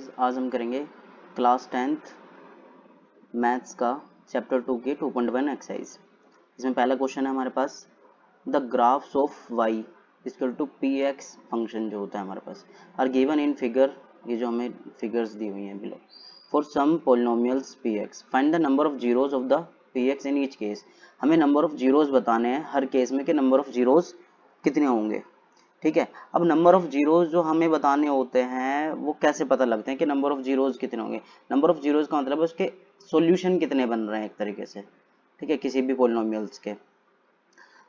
Guys, आज हम करेंगे क्लास 10th मैथ्स का चैप्टर 2 के 2.1 एक्सरसाइज। इसमें पहला क्वेश्चन है हमारे पास, the graphs of y equal to P X function जो होता है हमारे पास आर गिवन इन फिगर, ये जो हमें फिगर्स दी हुई हैं below, for some polynomials P X find the number of zeros of the P X in each case. हमें नंबर ऑफ जीरोज बताने हैं हर केस में कि नंबर ऑफ जीरोज कितने होंगे। ठीक है, अब नंबर ऑफ जीरोज जो हमें बताने होते हैं वो कैसे पता लगते हैं कि नंबर ऑफ जीरोज कितने होंगे। नंबर ऑफ जीरोज का मतलब उसके सॉल्यूशन कितने बन रहे हैं एक तरीके से, ठीक है, किसी भी पॉलिनोमियल्स के।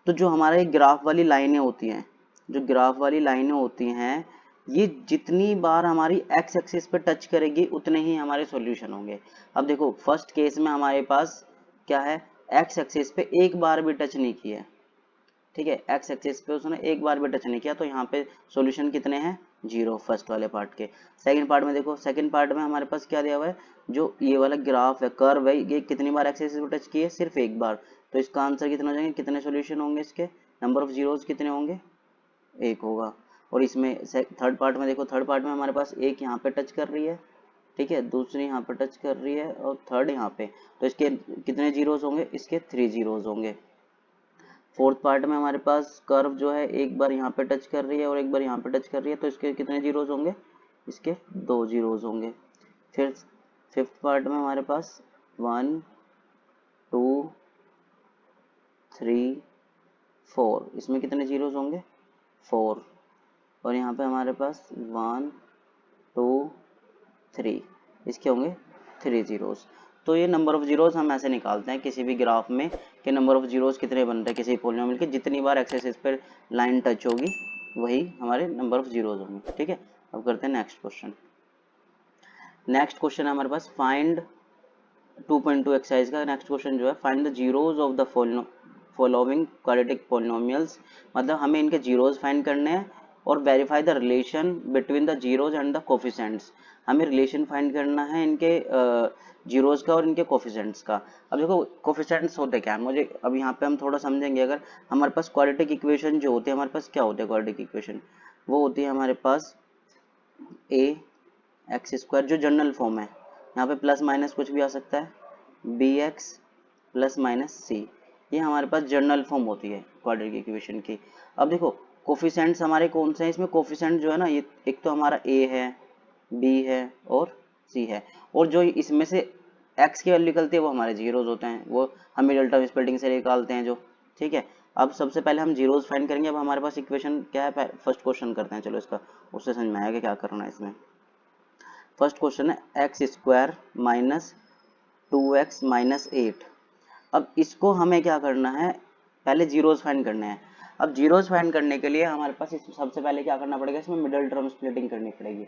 तो जो हमारे ग्राफ वाली लाइनें होती हैं, जो ग्राफ वाली लाइनें होती हैं, ये जितनी बार हमारी एक्स एक्सिस पे टच करेगी उतने ही हमारे सॉल्यूशन होंगे। अब देखो फर्स्ट केस में हमारे पास क्या है, एक्स एक्सिस पे एक बार भी टच नहीं किया है, ठीक है, एक्स एक्सिस पे उसने एक बार भी टच नहीं किया, तो यहाँ पे सॉल्यूशन कितने हैं, जीरो फर्स्ट वाले पार्ट के। सेकंड पार्ट में देखो, सेकंड पार्ट में हमारे पास क्या दिया हुआ है, जो ये वाला ग्राफ है, कर्व है, ये कितनी बार एक्स एक्सिस पे टच किए, सिर्फ एक बार। तो इसका आंसर कितना हो जाएंगे, कितने सॉल्यूशन होंगे इसके, नंबर ऑफ जीरोज कितने होंगे, एक होगा। और इसमें थर्ड पार्ट में देखो, थर्ड पार्ट में हमारे पास एक यहाँ पे टच कर रही है, ठीक है, दूसरी यहाँ पे टच कर रही है और थर्ड यहाँ पे, तो इसके कितने जीरोज होंगे, इसके 3 जीरोज होंगे। फोर्थ पार्ट में हमारे पास कर्व जो है एक बार यहाँ पे टच कर रही है और एक बार यहाँ पे टच कर रही है, तो इसके कितने जीरोज होंगे, इसके 2 जीरोज होंगे। फिर फिफ्थ पार्ट में हमारे पास 1 2 3 4, इसमें कितने जीरोज होंगे, 4। और यहाँ पे हमारे पास 1 2 3, इसके होंगे 3 जीरोज। तो ये नंबर ऑफ जीरोज हम ऐसे निकालते हैं किसी भी ग्राफ में कि नंबर ऑफ जीरोज कितने बन रहे हैं किसी पॉलिनोमियल के, जितनी बार एक्स एक्सिस पर लाइन टच होगी वही हमारे नंबर ऑफ जीरोज होंगे। ठीक है, अब करते हैं नेक्स्ट क्वेश्चन। नेक्स्ट क्वेश्चन है हमारे पास, फाइंड 2.2 एक्सरसाइज का नेक्स्ट क्वेश्चन जो है, find the zeros of the following quadratic polynomials. मतलब हमें इनके जीरोज फाइंड करने हैं और verify the relation between the zeros and the coefficients. हमें रिलेशन फाइंड करना है इनके जीरोज का और इनके कोफिशिएंट्स का। अब देखो कोफिशिएंट्स होते क्या है, मुझे अब यहाँ पे हम थोड़ा समझेंगे। अगर हमारे पास क्वाड्रेटिक इक्वेशन जो होती है, हमारे पास क्या होते हैं क्वाड्रेटिक इक्वेशन, वो होती है हमारे पास ए एक्स स्क्वायर, जो जनरल फॉर्म है, यहाँ पे प्लस माइनस कुछ भी आ सकता है, बी एक्स प्लस माइनस सी, ये हमारे पास जनरल फॉर्म होती है क्वाड्रेटिक इक्वेशन की। अब देखो कोफिशिएंट्स हमारे कौन से हैं, इसमें कोफिशिएंट जो है ना, ये एक तो हमारा ए है, बी है और सी है, और जो इसमें से एक्स की वैल्यू निकलती है वो हमारे जीरोज होते हैं, वो हम मिडिल टर्म स्प्लिटिंग से निकालते हैं जो। ठीक है, अब सबसे पहले हम जीरोज फाइंड करेंगे। अब हमारे पास इक्वेशन क्या है, फर्स्ट क्वेश्चन करते हैं, चलो इसका उससे समझ में आएगा क्या करना है इसमें। फर्स्ट क्वेश्चन है x square minus 2x minus 8। अब इसको हमें क्या करना है, पहले जीरोज फाइंड करने हैं। अब जीरोज फाइंड करने के लिए हमारे पास सबसे पहले क्या करना पड़ेगा, इसमें मिडिल टर्म स्प्लिटिंग करनी पड़ेगी।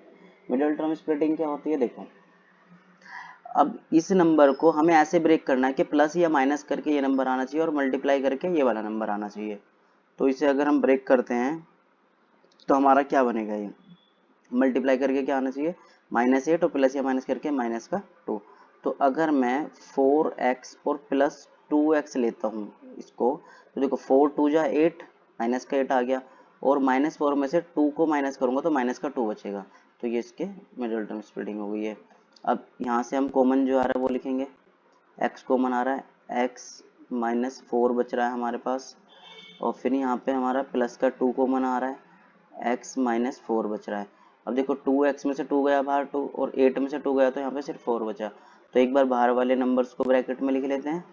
मिडिल टर्म स्प्लिटिंग क्या होती है, देखो अब इस नंबर को हमें ऐसे ब्रेक करना है कि प्लस या माइनस करके ये नंबर आना चाहिए और मल्टीप्लाई करके ये वाला नंबर आना चाहिए। तो इसे अगर हम ब्रेक करते हैं तो हमारा क्या बनेगा, ये मल्टीप्लाई करके क्या आना चाहिए, -8 और प्लस या माइनस करके माइनस का 2। तो अगर मैं 4x और प्लस 2x लेता हूँ इसको, तो देखो 4 2 जा 8, माइनस का 8 आ गया, और -4 में से 2 को माइनस करूंगा तो माइनस का 2 बचेगा। तो ये इसके मिडिल टर्म स्प्लिटिंग हो गई है। अब यहाँ से हम कॉमन जो आ रहा है वो लिखेंगे, x कॉमन आ रहा है, x -4 बच रहा है हमारे पास, और फिर यहाँ पे हमारा प्लस का 2 कॉमन आ रहा है, x -4 बच रहा है। अब देखो 2x में से 2 गया बाहर 2, और 8 में से 2 गया तो यहाँ पे सिर्फ 4 बचा। तो एक बार बाहर वाले नंबर्स को ब्रैकेट में लिख लेते हैं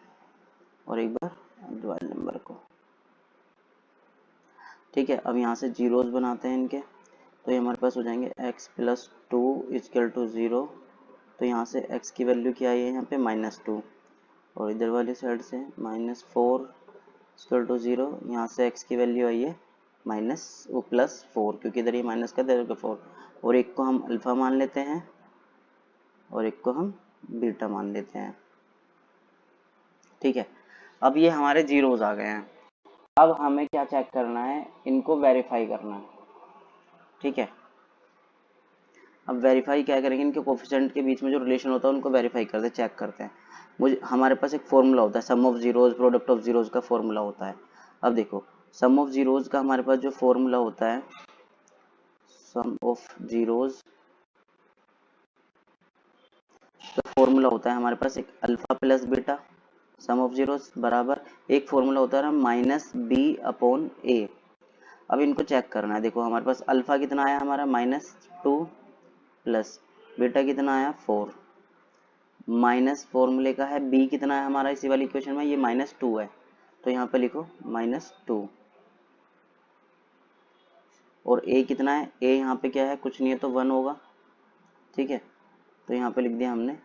और एक बार अंदर वाले नंबर को। ठीक है, अब यहाँ से जीरोज बनाते हैं इनके, तो ये हमारे पास हो जाएंगे x प्लस 2 इक्वल टू 0। तो यहाँ से x की वैल्यू क्या आई है यहाँ पे -2, और इधर वाली साइड से -4 इक्वल टू 0, यहाँ से x की वैल्यू आई है +4, क्योंकि इधर ये माइनस का इधर 4, और एक को हम अल्फा मान लेते हैं और एक को हम बीटा मान लेते हैं। ठीक है, अब ये हमारे जीरोज आ गए हैं। अब हमें क्या चेक करना है, इनको वेरीफाई करना है। ठीक है, अब वेरीफाई क्या करेंगे, इनके कोफिशिएंट के बीच में जो रिलेशन होता है उनको वेरीफाई करते हैं, चेक करते हैं। मुझे हमारे पास एक फॉर्मूला होता है, sum of zeros product of zeros का फॉर्मूला होता है। अब देखो सम ऑफ जीरोज का हमारे पास जो फॉर्मूला होता है, सम ऑफ जीरोज फॉर्मूला होता है हमारे पास एक alpha plus beta some of zeros बराबर एक फॉर्मूला होता है ना माइनस बी अपॉन ए। अब इनको चेक करना है। देखो हमारे पास अल्फा कितना आया हमारा -2 प्लस बीटा कितना आया 4 माइनस फॉर्मूले का है बी कितना है हमारा इसी वाली इक्वेशन में ये -2 है तो यहाँ पे लिखो -2 और ए कितना है ए यहाँ पे क्या है कुछ नहीं है तो 1 होगा। ठीक है तो यहाँ पे लिख दिया हमने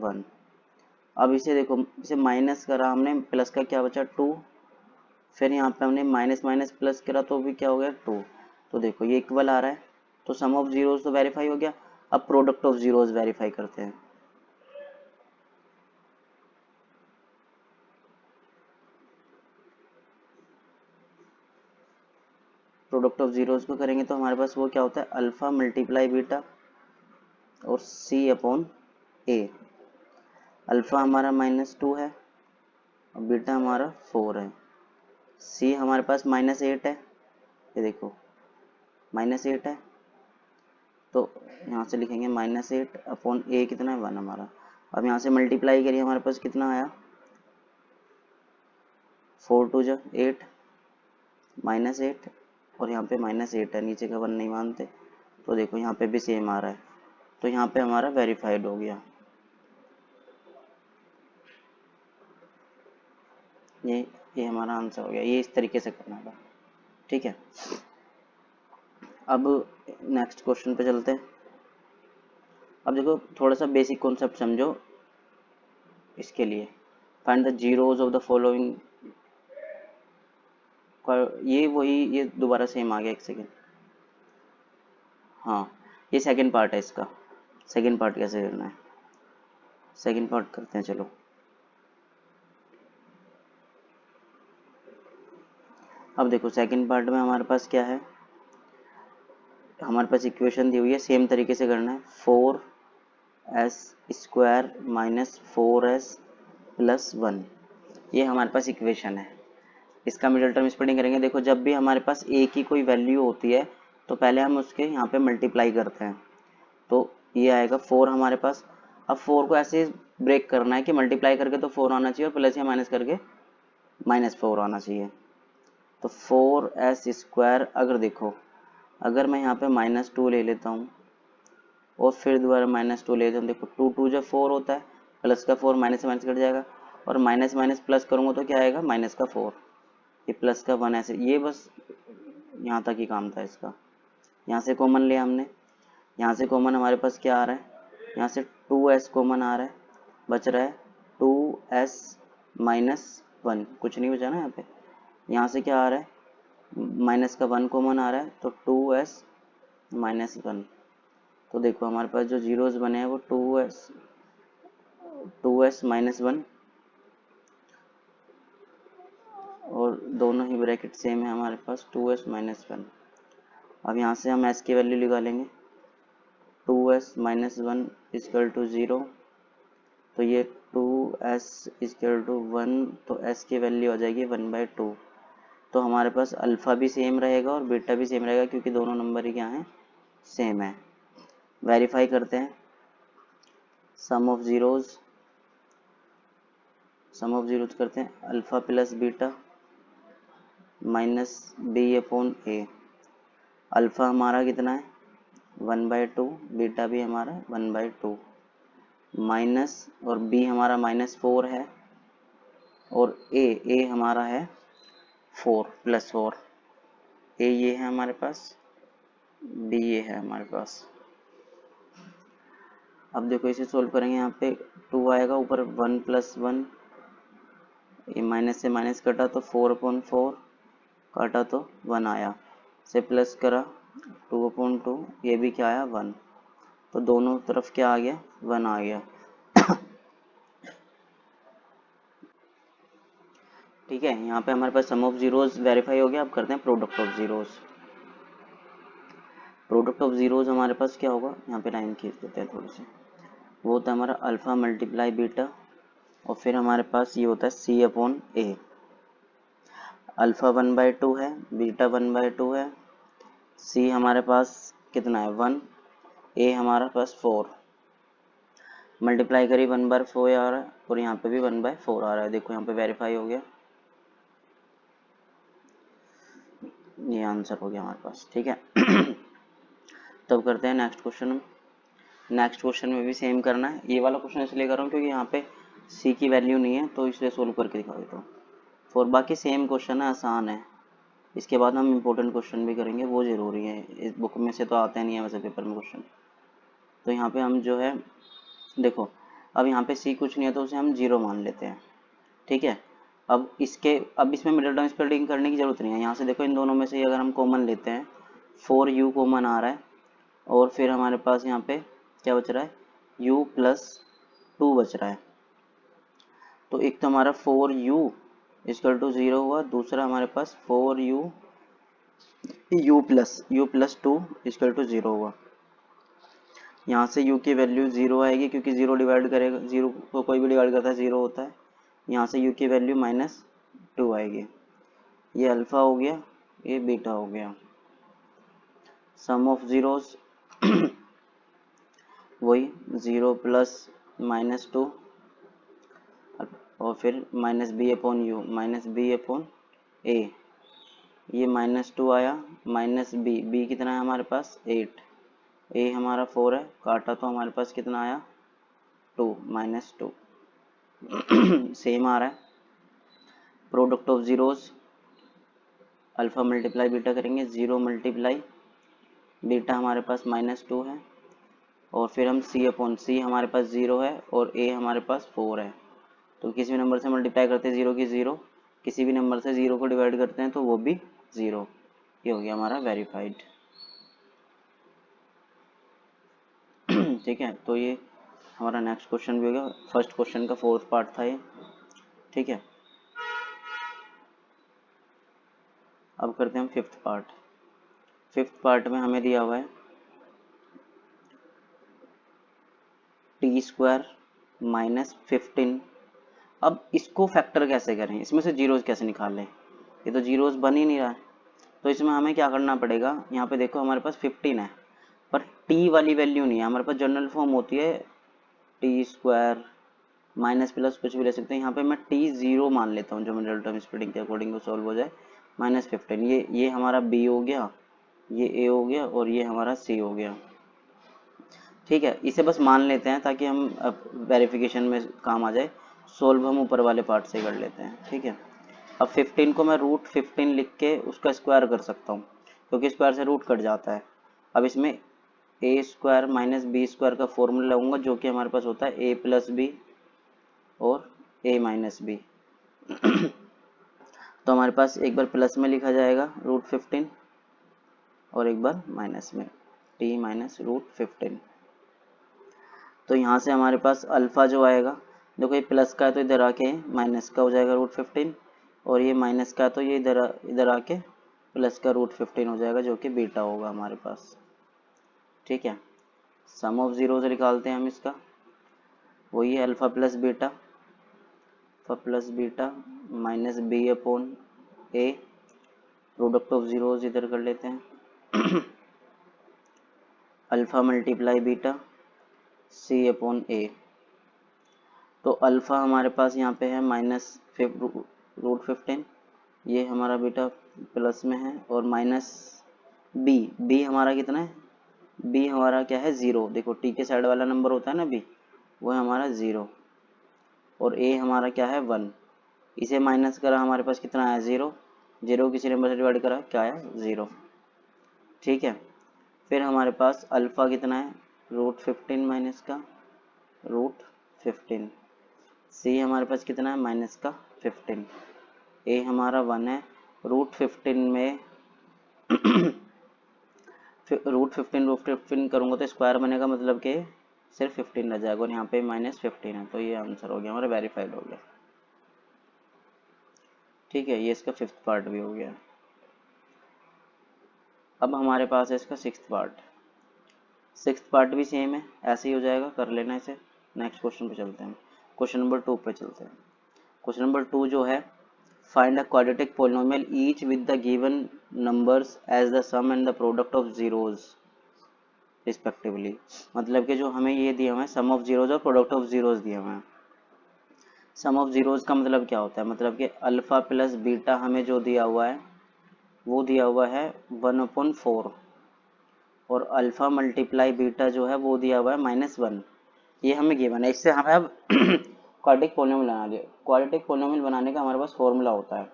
1। अब इसे देखो इसे माइनस करा हमने प्लस का क्या बचा 2 फिर यहाँ पे हमने माइनस माइनस प्लस करा तो भी क्या हो गया 2। तो देखो ये इक्वल आ रहा है तो सम ऑफ जीरोस तो वेरीफाई हो गया। अब प्रोडक्ट ऑफ जीरोस वेरीफाई करते हैं। प्रोडक्ट ऑफ जीरोस को करेंगे तो हमारे पास वो क्या होता है अल्फा मल्टीप्लाई बीटा और सी अपॉन ए। अल्फा हमारा -2 है और बीटा हमारा 4 है। सी हमारे पास -8 है ये देखो -8 है तो यहाँ से लिखेंगे -8 अपॉन ए कितना है 1 हमारा। अब यहाँ से मल्टीप्लाई करिए हमारे पास कितना आया 4 2 जा 8 -8 और यहाँ पे -8 है नीचे का 1 नहीं मानते तो देखो यहाँ पे भी सेम आ रहा है तो यहाँ पे हमारा वेरीफाइड हो गया। ये हमारा आंसर हो गया। ये इस तरीके से करना था। ठीक है अब नेक्स्ट क्वेश्चन पे चलते हैं। अब देखो थोड़ा सा बेसिक कॉन्सेप्ट समझो इसके लिए। Find the zeros of the following. ये वही ये दोबारा सेम आ गया एक सेकेंड। हाँ ये सेकंड पार्ट है इसका। सेकंड पार्ट कैसे करना है सेकंड पार्ट करते हैं चलो। अब देखो सेकंड पार्ट में हमारे पास क्या है हमारे पास इक्वेशन दी हुई है सेम तरीके से करना है 4s² - 4s + 1 ये हमारे पास इक्वेशन है। इसका मिडिल टर्म स्प्लिटिंग करेंगे। देखो जब भी हमारे पास a की कोई वैल्यू होती है तो पहले हम उसके यहाँ पे मल्टीप्लाई करते हैं तो ये आएगा 4 हमारे पास। अब 4 को ऐसे ब्रेक करना है कि मल्टीप्लाई करके तो 4 आना चाहिए और प्लस या माइनस करके -4 आना चाहिए। तो 4s² अगर देखो अगर मैं यहाँ पे -2 ले लेता हूँ और फिर दोबारा -2 ले लेता हूँ देखो 2 2 जब 4 होता है प्लस का 4 माइनस से माइनस कट जाएगा और माइनस माइनस प्लस करूँगा तो क्या आएगा माइनस का 4 ये प्लस का 1 ऐसे ये बस यहाँ तक ही काम था इसका। यहाँ से कॉमन लिया हमने यहाँ से कॉमन हमारे पास क्या आ रहा है यहाँ से 2s कॉमन आ रहा है बच रहा है 2s - 1 कुछ नहीं बचा ना यहाँ पे। यहाँ से क्या आ रहा है माइनस का 1 कॉमन आ रहा है तो 2s - 1। तो देखो हमारे पास जो जीरोस बने हैं वो 2s - 1 और दोनों ही ब्रैकेट सेम है हमारे पास 2s - 1। अब यहाँ से हम s की वैल्यू निकालेंगे 2s - 1 = 0 तो ये 2s = 1 तो s की वैल्यू आ जाएगी 1/2। तो हमारे पास अल्फ़ा भी सेम रहेगा और बीटा भी सेम रहेगा क्योंकि दोनों नंबर ही क्या हैं सेम है। वेरीफाई करते हैं सम ऑफ जीरोस करते हैं alpha plus beta -b/a। Alpha हमारा कितना है 1/2 बीटा भी हमारा 1/2 माइनस और b हमारा -4 है और a हमारा है 4 + 4 a ये है हमारे पास b ये है हमारे पास। अब देखो इसे सोल्व करेंगे यहाँ पे 2 आएगा ऊपर 1 + 1 ये माइनस से माइनस कटा तो 4/4 काटा तो 1 आया से प्लस करा 2/2 ये भी क्या आया 1 तो दोनों तरफ क्या आ गया 1 आ गया। ठीक है यहाँ पे हमारे पास सम ऑफ जीरोस वेरीफाई हो गया। अब करते हैं product of zeros. Product of zeros हमारे पास क्या होगा यहाँ पे लाइन खींच देते हैं थोड़ी सी वो होता है हमारा अल्फा मल्टीप्लाई बीटा और फिर हमारे पास ये होता है c/a। अल्फा 1/2 है बीटा 1/2 है c हमारे पास कितना है 1 a हमारे पास 4 मल्टीप्लाई करी 1/4 आ रहा है और यहाँ पे भी 1/4 आ रहा है। देखो यहाँ पे वेरीफाई हो गया, ये आंसर हो गया हमारे पास। ठीक है तब करते हैं नेक्स्ट क्वेश्चन। नेक्स्ट क्वेश्चन में भी सेम करना है। ये वाला क्वेश्चन इसलिए कर रहा हूँ क्योंकि यहाँ पे सी की वैल्यू नहीं है, तो इसलिए सोल्व करके दिखा देता हूँ। फॉर बाकी सेम क्वेश्चन है, आसान है। इसके बाद हम इम्पोर्टेंट क्वेश्चन भी करेंगे, वो ज़रूरी है, इस बुक में से तो आते नहीं है वैसे पेपर में क्वेश्चन। तो यहाँ पे हम जो है देखो, अब यहाँ पे सी कुछ नहीं है तो उसे हम 0 मान लेते हैं। ठीक है, अब इसमें मिडिल टर्म स्प्लिटिंग करने की जरूरत नहीं है। यहाँ से देखो, इन दोनों में से अगर हम कॉमन लेते हैं, 4u कॉमन आ रहा है और फिर हमारे पास यहाँ पे क्या बच रहा है, u प्लस 2 बच रहा है। तो एक तो हमारा 4u इक्वल टू 0 हुआ, दूसरा हमारे पास 4u प्लस 2 इक्वल टू 0 हुआ। यहाँ से u की वैल्यू 0 आएगी क्योंकि 0 डिवाइड करेगा, 0 को कोई भी डिवाइड करता है 0 होता है। यहाँ से u की वैल्यू -2 आएगी। ये अल्फा हो गया, ये बीटा हो गया। सम ऑफ जीरोस वही 0 प्लस -2 और फिर -b upon u -b upon a। ये -2 आया, -b कितना है हमारे पास 8, a हमारा 4 है, काटा तो हमारे पास कितना आया 2 -2 सेम आ रहा है। Product of zeros, alpha multiply beta करेंगे, 0 मल्टीप्लाई बीटा हमारे पास -2 है और फिर हम c अपॉन c हमारे पास 0 है और a हमारे पास 4 है। तो किसी भी नंबर से मल्टीप्लाई करते हैं 0 की 0, किसी भी नंबर से 0 को डिवाइड करते हैं तो वो भी 0। ये हो गया हमारा वेरीफाइड। ठीक है, तो ये हमारा नेक्स्ट क्वेश्चन भी हो गया। फर्स्ट क्वेश्चन का 4th पार्ट था ये। ठीक है, अब करते हैं हम 5th पार्ट। 5th पार्ट में हमें दिया हुआ है t² -15। अब इसको फैक्टर कैसे करें, इसमें से जीरोस कैसे निकाल लें, ये तो जीरोस बन ही नहीं रहा है। तो इसमें हमें क्या करना पड़ेगा, यहाँ पे देखो हमारे पास 15 है पर t वाली वैल्यू नहीं है। हमारे पास जनरल फॉर्म होती है t² माइनस प्लस कुछ भी ले सकते हैं। यहाँ पे मैं t0 मान लेता हूँ जो मिडिल टर्म स्प्लिटिंग के अकॉर्डिंग सॉल्व हो जाए। -15 ये हमारा b हो गया, ये a हो गया और ये हमारा c हो गया। ठीक है, इसे बस मान लेते हैं ताकि हम वेरिफिकेशन में काम आ जाए। सोल्व हम ऊपर वाले पार्ट से कर लेते हैं। ठीक है, अब 15 को मैं √15 लिख के उसका स्क्वायर कर सकता हूँ क्योंकि स्क्वायर से रूट कट जाता है। अब इसमें a² - b² का फॉर्मूला लगाऊंगा जो कि हमारे पास होता है a + b और a - b। तो हमारे पास एक बार प्लस में लिखा जाएगा √15 और एक बार माइनस में t - √15। तो यहाँ से हमारे पास अल्फा जो आएगा, देखो ये प्लस का है तो इधर आके माइनस का हो जाएगा √15 और ये माइनस का है तो ये इधर आके प्लस का √15 हो जाएगा जो कि बीटा होगा हमारे पास। ठीक है, सम ऑफ जीरोस निकालते हैं हम इसका, वही है alpha plus beta -b upon a। Product of zeros इधर कर लेते हैं alpha multiply beta c upon a। तो अल्फा हमारे पास यहाँ पे है -√15, ये हमारा बीटा प्लस में है और माइनस b हमारा कितना है, b हमारा क्या है 0। देखो t के साइड वाला नंबर होता है ना b, वो है हमारा 0 और a हमारा क्या है 1। इसे माइनस करा हमारे पास कितना आया 0, 0 किसी नंबर से डिवाइड करा क्या आया 0। ठीक है, फिर हमारे पास अल्फा कितना है √15 माइनस का √15, c हमारे पास कितना है -15, a हमारा 1 है। √15 में √15 करूँगा तो स्क्वायर बनेगा, मतलब कि सिर्फ 15 रह जाएगा और यहाँ पे -15 है। तो ये आंसर हो गया हमारा, वेरीफाइड हो गया। ठीक है, ये इसका 5th पार्ट भी हो गया। अब हमारे पास है इसका 6th पार्ट। 6th पार्ट भी सेम है, ऐसे ही हो जाएगा, कर लेना इसे। नेक्स्ट क्वेश्चन पे चलते हैं, क्वेश्चन नंबर 2 पे चलते हैं। क्वेश्चन नंबर 2 जो है, find a quadratic polynomial each with the given numbers as the sum and the product of zeros. Respectively. मतलब कि जो हमें ये दिया हुआ है सम ऑफ जीरोज और प्रोडक्ट ऑफ जीरोज दिए हुए हैं। सम ऑफ जीरोज का मतलब क्या होता है, मतलब कि अल्फा प्लस बीटा हमें जो दिया हुआ है वो दिया हुआ है 1/4 और अल्फा मल्टीप्लाई बीटा जो है वो दिया हुआ है -1। ये हमें गिवन है। इससे हमें अब क्वाड्रेटिक पोलिनोमियल बना लिया। क्वाड्रेटिक पोलिनोमियल बनाने का हमारे पास फॉर्मूला होता है,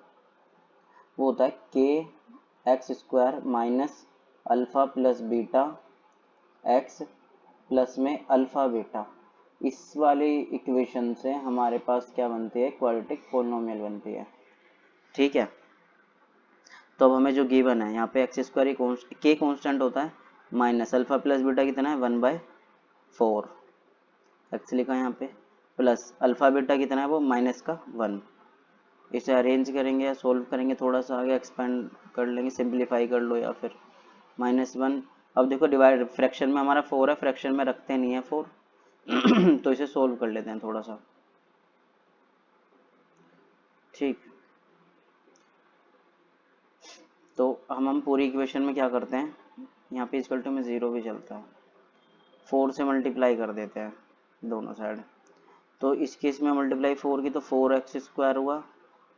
वो होता है kx² minus alpha plus beta x plus में अल्फा बीटा। इस वाली इक्वेशन से हमारे पास क्या बनती है, क्वाड्रेटिक पोलिनोमियल बनती है। ठीक है, तो अब हमें जो गिवन है यहाँ पे x² के कांस्टेंट होता है माइनस अल्फा प्लस बीटा कितना है 1/4 एक्स लिखा है यहाँ पे, प्लस अल्फा बीटा कितना है वो -1। इसे अरेंज करेंगे या सोल्व करेंगे, थोड़ा सा आगे एक्सपेंड कर लेंगे, सिंप्लीफाई कर लो या फिर -1। अब देखो डिवाइड फ्रैक्शन में हमारा 4 है, फ्रैक्शन में रखते नहीं है 4 तो इसे सोल्व कर लेते हैं थोड़ा सा। ठीक, तो हम पूरी इक्वेशन में क्या करते हैं, यहाँ पे इक्वल टू में 0 भी चलता है, 4 से मल्टीप्लाई कर देते हैं दोनों साइड। तो इस केस में मल्टीप्लाई 4 की तो 4x² हुआ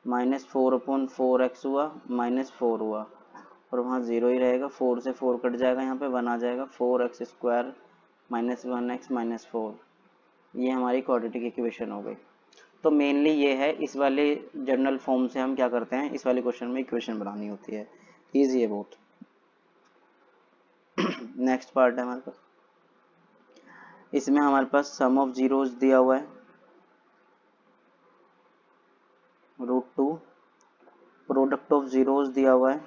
-4/4x हुआ -4 हुआ और वहाँ 0 ही रहेगा, 4 से 4 कट जाएगा, यहाँ पे 1 आ जाएगा, 4x² -1x -4। ये हमारी क्वाड्रेटिक इक्वेशन हो गई। तो मेनली ये है, इस वाले जनरल फॉर्म से हम क्या करते हैं, इस वाले क्वेश्चन में इक्वेशन बनानी होती है। ईजी है बहुत। नेक्स्ट पार्ट है हमारे पास, इसमें हमारे पास सम ऑफ जीरोस दिया हुआ है √2, प्रोडक्ट ऑफ जीरोस दिया हुआ है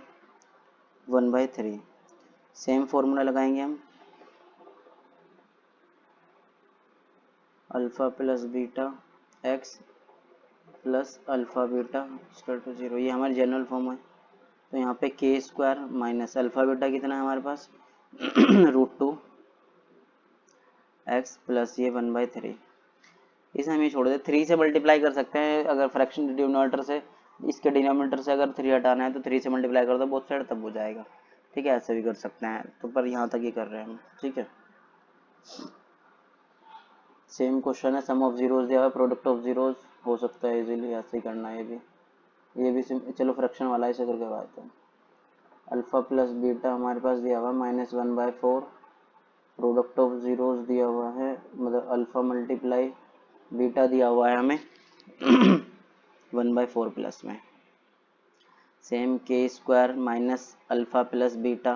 1/3। सेम फॉर्मूला लगाएंगे हम, alpha plus beta X plus alpha beta equal to 0। ये हमारी जनरल फॉर्म है। तो यहाँ पे k² माइनस अल्फा बीटा कितना है हमारे पास √2 एक्स प्लस ये 1/3। इसे हम ये छोड़ दें, 3 से मल्टीप्लाई कर सकते हैं अगर फ्रैक्शन डिनोमिनेटर से, इसके डिनोमिनेटर से अगर 3 हटाना है तो 3 से मल्टीप्लाई कर दो बोथ साइड, तब हो जाएगा। ठीक है, ऐसे भी कर सकते हैं, तो पर यहाँ तक ही कर रहे हैं हम। ठीक है, सेम क्वेश्चन है, सम ऑफ जीरोस दिया हुआ है, प्रोडक्ट ऑफ जीरोस हो सकता है इजीली, ऐसे ही करना है ये भी चलो फ्रैक्शन वाला ऐसे करके बात है। अल्फा प्लस बीटा हमारे पास दिया हुआ है -1/4, प्रोडक्ट ऑफ जीरोस दिया हुआ है, मतलब अल्फा मल्टीप्लाई बीटा दिया हुआ है हमें 1/4 प्लस में। Same k² minus alpha plus beta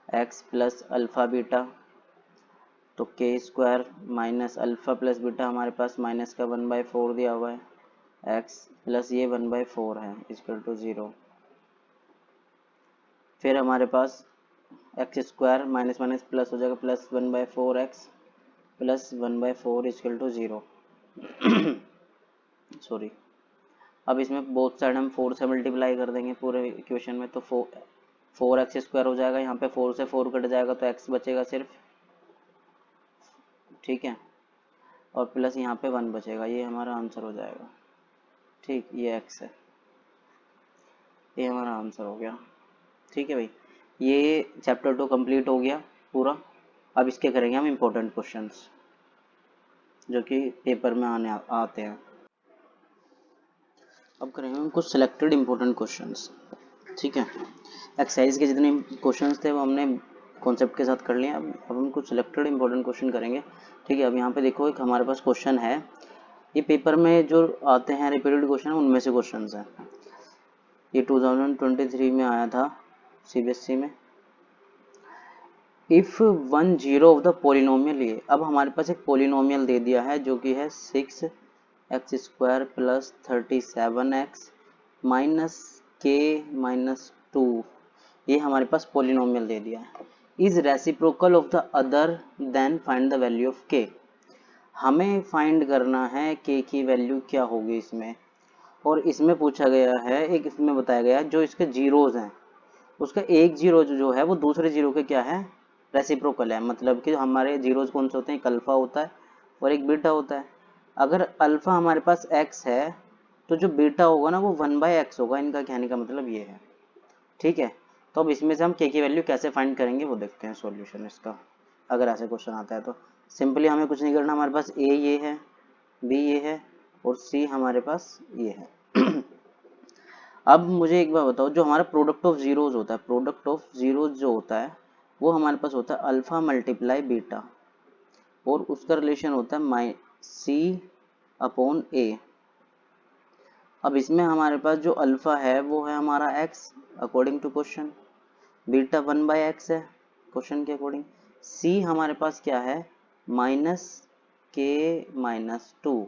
X plus alpha beta, तो k² minus alpha plus beta हमारे पास माइनस का 1/4 दिया हुआ है x प्लस ये 1/4 है इक्वल टू 0। फिर हमारे पास x² माइनस माइनस प्लस हो जाएगा, plus 1/4x plus 1/4 equal to 0 sorry. अब इसमें बोथ साइड हम 4 से मल्टीप्लाई कर देंगे पूरे इक्वेशन में, तो 4x² हो जाएगा, यहाँ पे 4 से 4 कट जाएगा तो x बचेगा सिर्फ। ठीक है, और प्लस यहाँ पे 1 बचेगा, ये हमारा आंसर हो जाएगा। ठीक, ये x है, ये हमारा आंसर हो गया। ठीक है भाई, ये चैप्टर 2 कंप्लीट हो गया पूरा। अब इसके करेंगे हम इम्पोर्टेंट क्वेश्चंस जो कि पेपर में आते हैं। अब करेंगे हम कुछ सिलेक्टेड इम्पोर्टेंट क्वेश्चंस। ठीक है, एक्सरसाइज के जितने क्वेश्चंस थे वो हमने कॉन्सेप्ट के साथ कर लिया। अब हम कुछ सिलेक्टेड इम्पोर्टेंट क्वेश्चन करेंगे। ठीक है, अब यहाँ पे देखो एक हमारे पास क्वेश्चन है, ये पेपर में जो आते हैं रिपीटेड क्वेश्चन उनमें से क्वेश्चन है। ये 2023 में आया था CBSE में। इफ 1 0 ऑफ द पोलिनोमियल, ये अब हमारे पास एक पोलिनोमियल दे दिया है जो कि है 6x² plus 37x minus k minus 2। ये हमारे पास पोलिनोमियल दे दिया है। Is reciprocal of the other than find the value of k। हमें फाइंड करना है k की वैल्यू क्या होगी इसमें, और इसमें पूछा गया है, एक इसमें बताया गया है जो इसके जीरोज हैं उसका एक जीरो जो है वो दूसरे जीरो के क्या है, रेसिप्रोकल है। मतलब कि हमारे जीरोज कौन से होते हैं, एक अल्फा होता है और एक बीटा होता है। अगर अल्फा हमारे पास x है तो जो बीटा होगा ना वो 1/x होगा, इनका कहने का मतलब ये है। ठीक है, तो अब इसमें से हम k की वैल्यू कैसे फाइंड करेंगे वो देखते हैं सॉल्यूशन इसका। अगर ऐसे क्वेश्चन आता है तो सिंपली हमें कुछ नहीं करना, हमारे पास ए ये है, बी ये है और सी हमारे पास ये है। अब मुझे एक बार बताओ, जो हमारा प्रोडक्ट ऑफ जीरोज होता है, प्रोडक्ट ऑफ जीरोज जो होता है वो हमारे पास होता है अल्फा मल्टीप्लाई बीटा, और उसका रिलेशन होता है सी अपॉन ए। अब इसमें हमारे पास जो अल्फा है वो है हमारा X according to question, beta 1/x है क्वेश्चन के अकॉर्डिंग, सी हमारे पास क्या है माइनस के माइनस 2,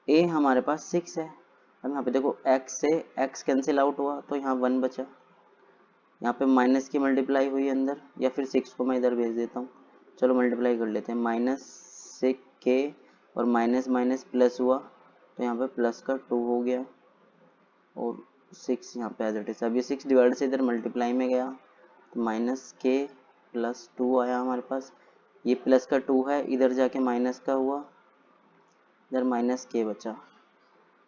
ए हमारे पास 6 है। अब यहाँ पे देखो x से x कैंसिल आउट हुआ तो यहाँ 1 बचा, यहाँ पे माइनस की मल्टीप्लाई हुई अंदर, या फिर 6 को मैं इधर भेज देता हूँ, चलो मल्टीप्लाई कर लेते हैं, -6k और माइनस माइनस प्लस हुआ तो यहाँ पे प्लस का 2 हो गया और 6 यहाँ पे एज इट इज। अब ये 6 डिवाइड से इधर मल्टीप्लाई में गया तो -k + 2 आया हमारे पास, ये प्लस का 2 है इधर जाके माइनस का हुआ, इधर -k बचा,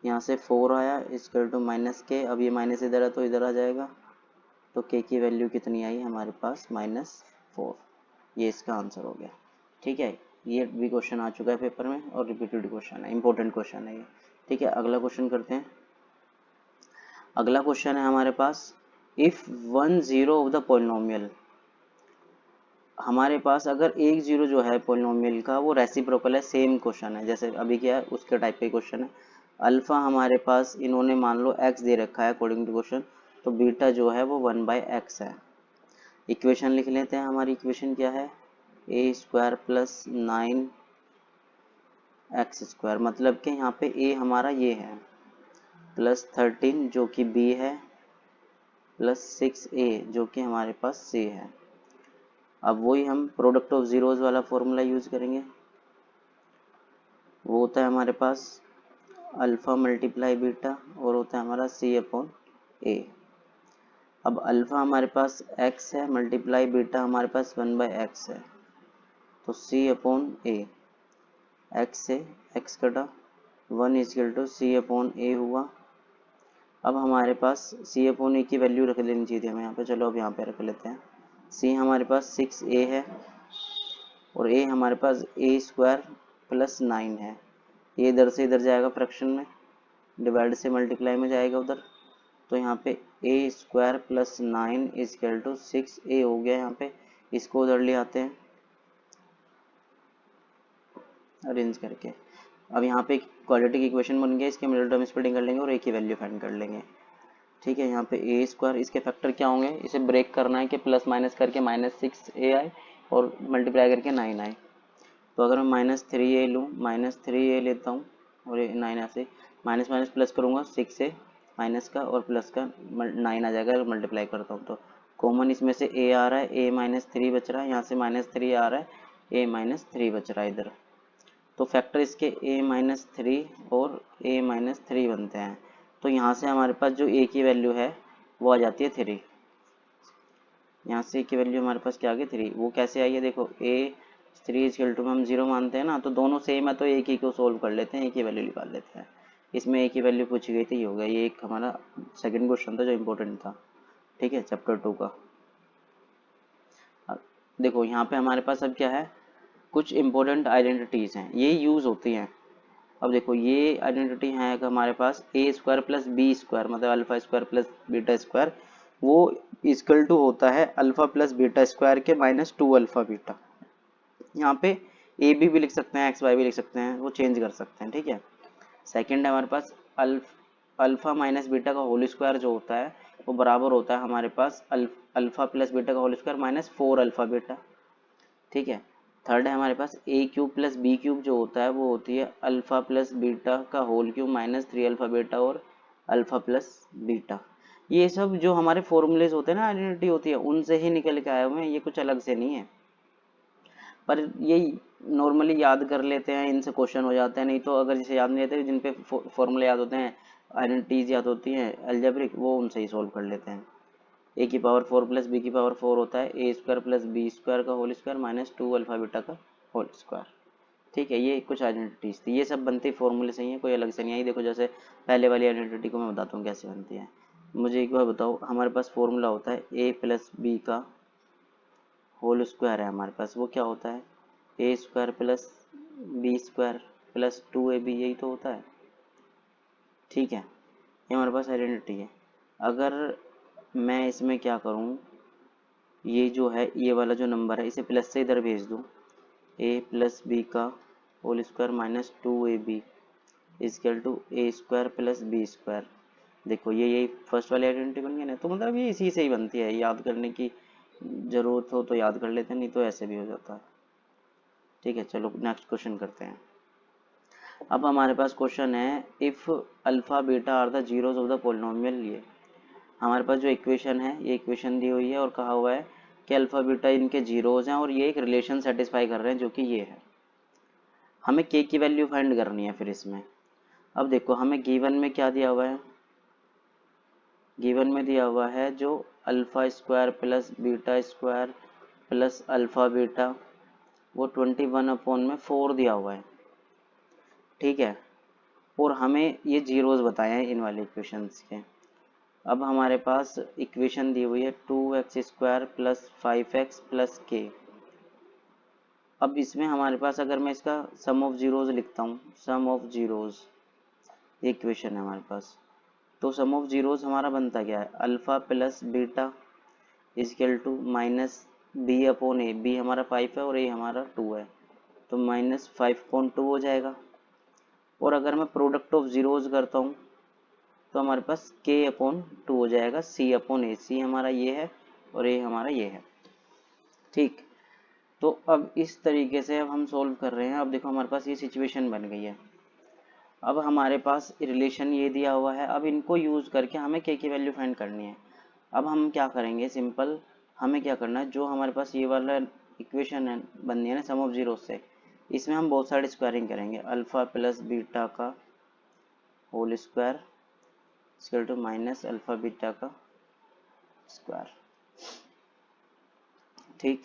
यहाँ से 4 आया इक्वल टू -k। अब ये माइनस इधर है तो इधर आ जाएगा, तो k की वैल्यू कितनी आई हमारे पास -4। ये इसका आंसर हो गया। ठीक है, ये भी क्वेश्चन आ चुका है पेपर में और रिपीटेड क्वेश्चन है, इंपॉर्टेंट क्वेश्चन है ये। ठीक है, अगला क्वेश्चन करते हैं। अगला क्वेश्चन है हमारे पास, इफ 1 0 ऑफ द पॉलिनोमियल, हमारे पास अगर एक जीरो जो है पॉलिनोमियल का वो रेसिप्रोकल है, सेम क्वेश्चन है जैसे अभी क्या है उसके टाइप का क्वेश्चन है। अल्फा हमारे पास इन्होंने मान लो x दे रखा है अकॉर्डिंग टू क्वेश्चन, तो बीटा जो है वो 1/x है। इक्वेशन लिख लेते हैं, हमारी इक्वेशन क्या है a² + 9x², मतलब कि यहाँ पे a हमारा ये है +13 जो कि b है +6a जो कि हमारे पास c है। अब वही हम प्रोडक्ट ऑफ जीरोज वाला फॉर्मूला यूज करेंगे, वो होता है हमारे पास अल्फा मल्टीप्लाई बीटा और होता है हमारा c अपॉन a। अब अल्फा हमारे पास x है मल्टीप्लाई बीटा हमारे पास 1/x है, तो c अपॉन a, x से x कटा 1 = c अपॉन a हुआ। अब हमारे पास c अपॉन a की वैल्यू रख लेनी चाहिए थी हमें यहाँ पे, चलो अब यहाँ पे रख लेते हैं। c हमारे पास 6a है और a हमारे पास a² + 9 है, ये इधर से इधर जाएगा फ्रैक्शन में, डिवाइड से मल्टीप्लाई में जाएगा उधर, तो यहाँ पे a² + 9 = 6a हो गया। यहाँ पे इसको उधर ले आते हैं अरेंज करके। अब यहाँ पे क्वाड्रेटिक इक्वेशन बन गया, इसके मिडिल टर्म स्प्लिटिंग कर लेंगे और a की वैल्यू फाइंड कर लेंगे। ठीक है, यहाँ पे a², इसके फैक्टर क्या होंगे, इसे ब्रेक करना है कि प्लस माइनस करके -6a आए और मल्टीप्लाई करके 9 आए। तो अगर मैं -3a लूँ, -3a लेता हूँ और 9 ऐसे माइनस माइनस प्लस करूँगा, 6 से माइनस का और प्लस का 9 आ जाएगा, अगर मल्टीप्लाई करता हूँ तो कॉमन इसमें से a आ रहा है, a -3 बच रहा है, यहाँ से -3 आ रहा है, a -3 बच रहा है इधर, तो फैक्टर इसके a-3 और a-3 बनते हैं। तो यहाँ से हमारे पास जो a की वैल्यू है वो आ जाती है 3, यहाँ से की वैल्यू हमारे पास क्या आ गई 3। वो कैसे आई है देखो, a3 = हम 0 मानते हैं ना, तो दोनों सेम है तो एक ही को सोल्व कर लेते हैं, एक ही वैल्यू निकाल लेते हैं। इसमें एक ही वैल्यू पूछी गई थी, ये हो गया, ये एक हमारा सेकंड क्वेश्चन था जो इम्पोर्टेंट था। ठीक है, चैप्टर 2 का। देखो यहाँ पे हमारे पास अब क्या है, कुछ इम्पोर्टेंट आइडेंटिटीज़ हैं, ये यूज़ होती हैं। अब देखो ये आइडेंटिटी है हमारे पास a² + b², मतलब अल्फा² + बीटा², वो इक्वल टू होता है अल्फा प्लस बीटा² के -2 अल्फा बीटा। यहाँ पे ए बी भी लिख सकते हैं, एक्स वाई भी लिख सकते हैं, वो चेंज कर सकते हैं। ठीक है, सेकंड है हमारे पास अल्फा माइनस बीटा का होल स्क्वायर जो होता है वो बराबर होता है हमारे पास अल्फा प्लस बीटा का होल स्क्वायर -4 अल्फा बीटा। ठीक है, थर्ड है हमारे पास a³ + b³ जो होता है वो होती है अल्फा प्लस बीटा का होल क्यूब -3 अल्फा बीटा और अल्फा प्लस बीटा। ये सब जो हमारे फॉर्मूलेज होते हैं ना, आइडेंटिटी होती है, उनसे ही निकल के आए हुए हैं, ये कुछ अलग से नहीं है। पर ये नॉर्मली याद कर लेते हैं, इनसे क्वेश्चन हो जाते हैं, नहीं तो अगर जिसे याद नहीं रहते, जिन पे फॉर्मूले याद होते हैं, आइडेंटिटीज याद होती हैं अलजेब्रिक, वो उनसे ही सोल्व कर लेते हैं। a⁴ + b⁴ होता है a² + b² का होल स्क्वायर -2 अल्फा बीटा का होल स्क्वायर। ठीक है, ये कुछ आइडेंटिटीज थी, ये सब बनती फॉर्मूले से ही है, कोई अलग से नहीं आई। देखो जैसे पहले वाली आइडेंटिटी को मैं बताता हूँ कैसे बनती है। मुझे एक बार बताओ, हमारे पास फॉर्मूला होता है a + b का होल स्क्वायर है हमारे पास, वो क्या होता है A square plus B square plus 2ab, यही तो होता है। ठीक है, ये हमारे पास आइडेंटिटी है। अगर मैं इसमें क्या करूँ, ये जो है ये वाला जो नंबर है इसे प्लस से इधर भेज दूँ, ए प्लस बी का whole square minus 2ab is equal to A square plus B square. देखो ये यही फर्स्ट वाली आइडेंटिटी बन गई ना, तो मतलब ये इसी से ही बनती है, याद करने की ज़रूरत हो तो याद कर लेते हैं, नहीं तो ऐसे भी हो जाता है। ठीक है, चलो नेक्स्ट क्वेश्चन करते हैं। अब हमारे पास क्वेश्चन है, if alpha beta are the zeros of the polynomial. लिए हमारे पास जो इक्वेशन है, ये इक्वेशन दी हुई है और कहा हुआ है कि अल्फ़ा बीटा इनके जीरोज हैं और ये एक रिलेशन सेटिस्फाई कर रहे हैं जो कि ये है। हमें के की वैल्यू फाइंड करनी है फिर इसमें। अब देखो हमें गिवन में क्या दिया हुआ है, गिवन में दिया हुआ है जो alpha square plus beta square plus alpha beta, वो 21/4 दिया हुआ है। ठीक है, और हमें ये जीरोज बताए हैं इन वाले इक्वेशंस के। अब हमारे पास इक्वेशन दी हुई है 2x square plus 5x plus के। अब इसमें हमारे पास अगर मैं इसका सम ऑफ जीरोज लिखता हूँ, सम ऑफ जीरोज इक्वेशन है हमारे पास, तो सम ऑफ जीरोज हमारा बनता क्या है, alpha plus beta is equal to minus B upon A, B हमारा 5 है और ए हमारा 2 है, तो माइनस 5/2 हो जाएगा। और अगर मैं प्रोडक्ट ऑफ जीरोज करता हूँ तो हमारे पास k/2 हो जाएगा, c अपॉन ए, सी हमारा ये है और ए हमारा ये है। ठीक, तो अब इस तरीके से अब हम सॉल्व कर रहे हैं। अब देखो हमारे पास ये सिचुएशन बन गई है। अब हमारे पास रिलेशन ये दिया हुआ है, अब इनको यूज़ करके हमें k की वैल्यू फाइंड करनी है। अब हम क्या करेंगे, सिंपल हमें क्या करना है, जो हमारे पास ये वाला इक्वेशन है बननी है ना सम ऑफ जीरो से, इसमें हम बोथ साइड स्क्वायरिंग करेंगे, अल्फ़ा प्लस बीटा का whole square equal to minus alpha beta का स्क्वायर। ठीक,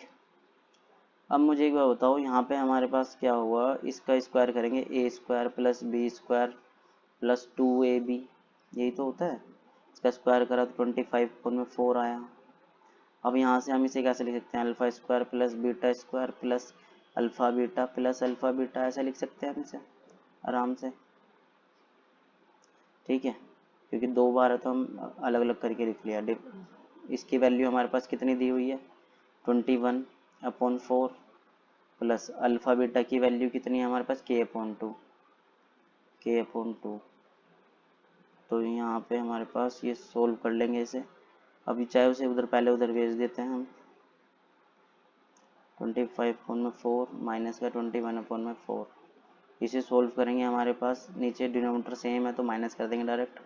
अब मुझे एक बार बताओ, यहाँ पे हमारे पास क्या हुआ, इसका स्क्वायर करेंगे A square plus B square plus 2ab, यही तो होता है। इसका स्क्वायर करा तो 25/4 आया। अब यहाँ से हम इसे कैसे लिख सकते हैं, alpha square plus beta square plus alpha beta plus alpha beta, ऐसा लिख सकते हैं हम इसे आराम से। ठीक है, क्योंकि दो बार है तो हम अलग अलग करके लिख लिया। इसकी वैल्यू हमारे पास कितनी दी हुई है, 21/4 प्लस अल्फ़ा बीटा की वैल्यू कितनी है हमारे पास, k/2, k/2। तो यहाँ पे हमारे पास ये सोल्व कर लेंगे इसे। अभी चाहे उसे उधर पहले उधर भेज देते हैं हम, 25/4 माइनस का 21/4, इसे सोल्व करेंगे। हमारे पास नीचे डिनोमिनेटर सेम है तो माइनस कर देंगे डायरेक्ट,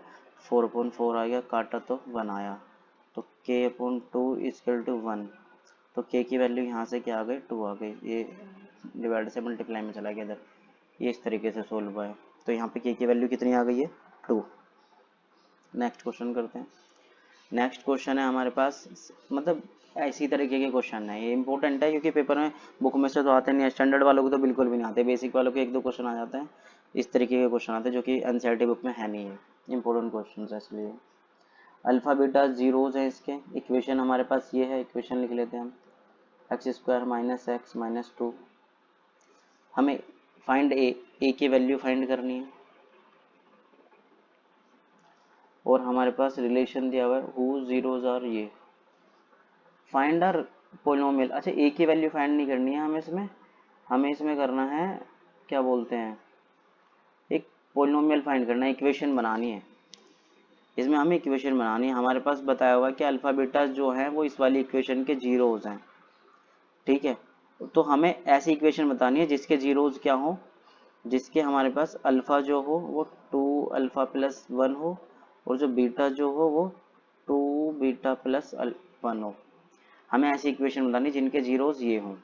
4/4 आ गया, काटा तो 1 आया, तो k/2 इक्वल टू 1। तो k की वैल्यू यहाँ से क्या आ गई, 2 आ गई, ये डिवाइड से मल्टीप्लाई में चला गया इधर। ये इस तरीके से सोल्व हुआ है, तो यहाँ पे k की वैल्यू कितनी आ गई है, 2। नेक्स्ट क्वेश्चन करते हैं। नेक्स्ट क्वेश्चन है हमारे पास, मतलब ऐसी तरीके के क्वेश्चन है, ये इंपॉर्टेंट है क्योंकि पेपर में बुक में से तो आते नहीं है, स्टैंडर्ड वालों को तो बिल्कुल भी नहीं आते, बेसिक वालों के 1-2 क्वेश्चन आ जाते हैं, इस तरीके के क्वेश्चन आते हैं जो कि एनसीईआरटी बुक में है नहीं है, इंपॉर्टेंट क्वेश्चन है इसलिए। अल्फा बीटा जीरोज हैं इसके, इक्वेशन हमारे पास ये है, इक्वेशन लिख लेते हैं हम, x square minus x minus 2। हमें फाइंड ए की वैल्यू फाइंड करनी है और हमारे पास रिलेशन दिया हुआ है हु जीरोज आर, ये फाइंड आर पोलिनोमियल। अच्छा, ए की वैल्यू फाइंड नहीं करनी है हमें इसमें करना है, क्या बोलते हैं, एक पोलिनोमियल फाइंड करना है, इक्वेशन बनानी है। इसमें हमें इक्वेशन बनानी है। हमारे पास बताया हुआ है कि अल्फा बीटा जो है वो इस वाली इक्वेशन के जीरोज हैं। ठीक है, तो हमें ऐसी इक्वेशन बतानी है जिसके जीरोज क्या हो, जिसके हमारे पास अल्फा जो हो वो 2α + 1 हो और जो बीटा जो हो वो 2β + 1 हो। हमें ऐसी इक्वेशन बतानी जिनके जीरोज ये हों।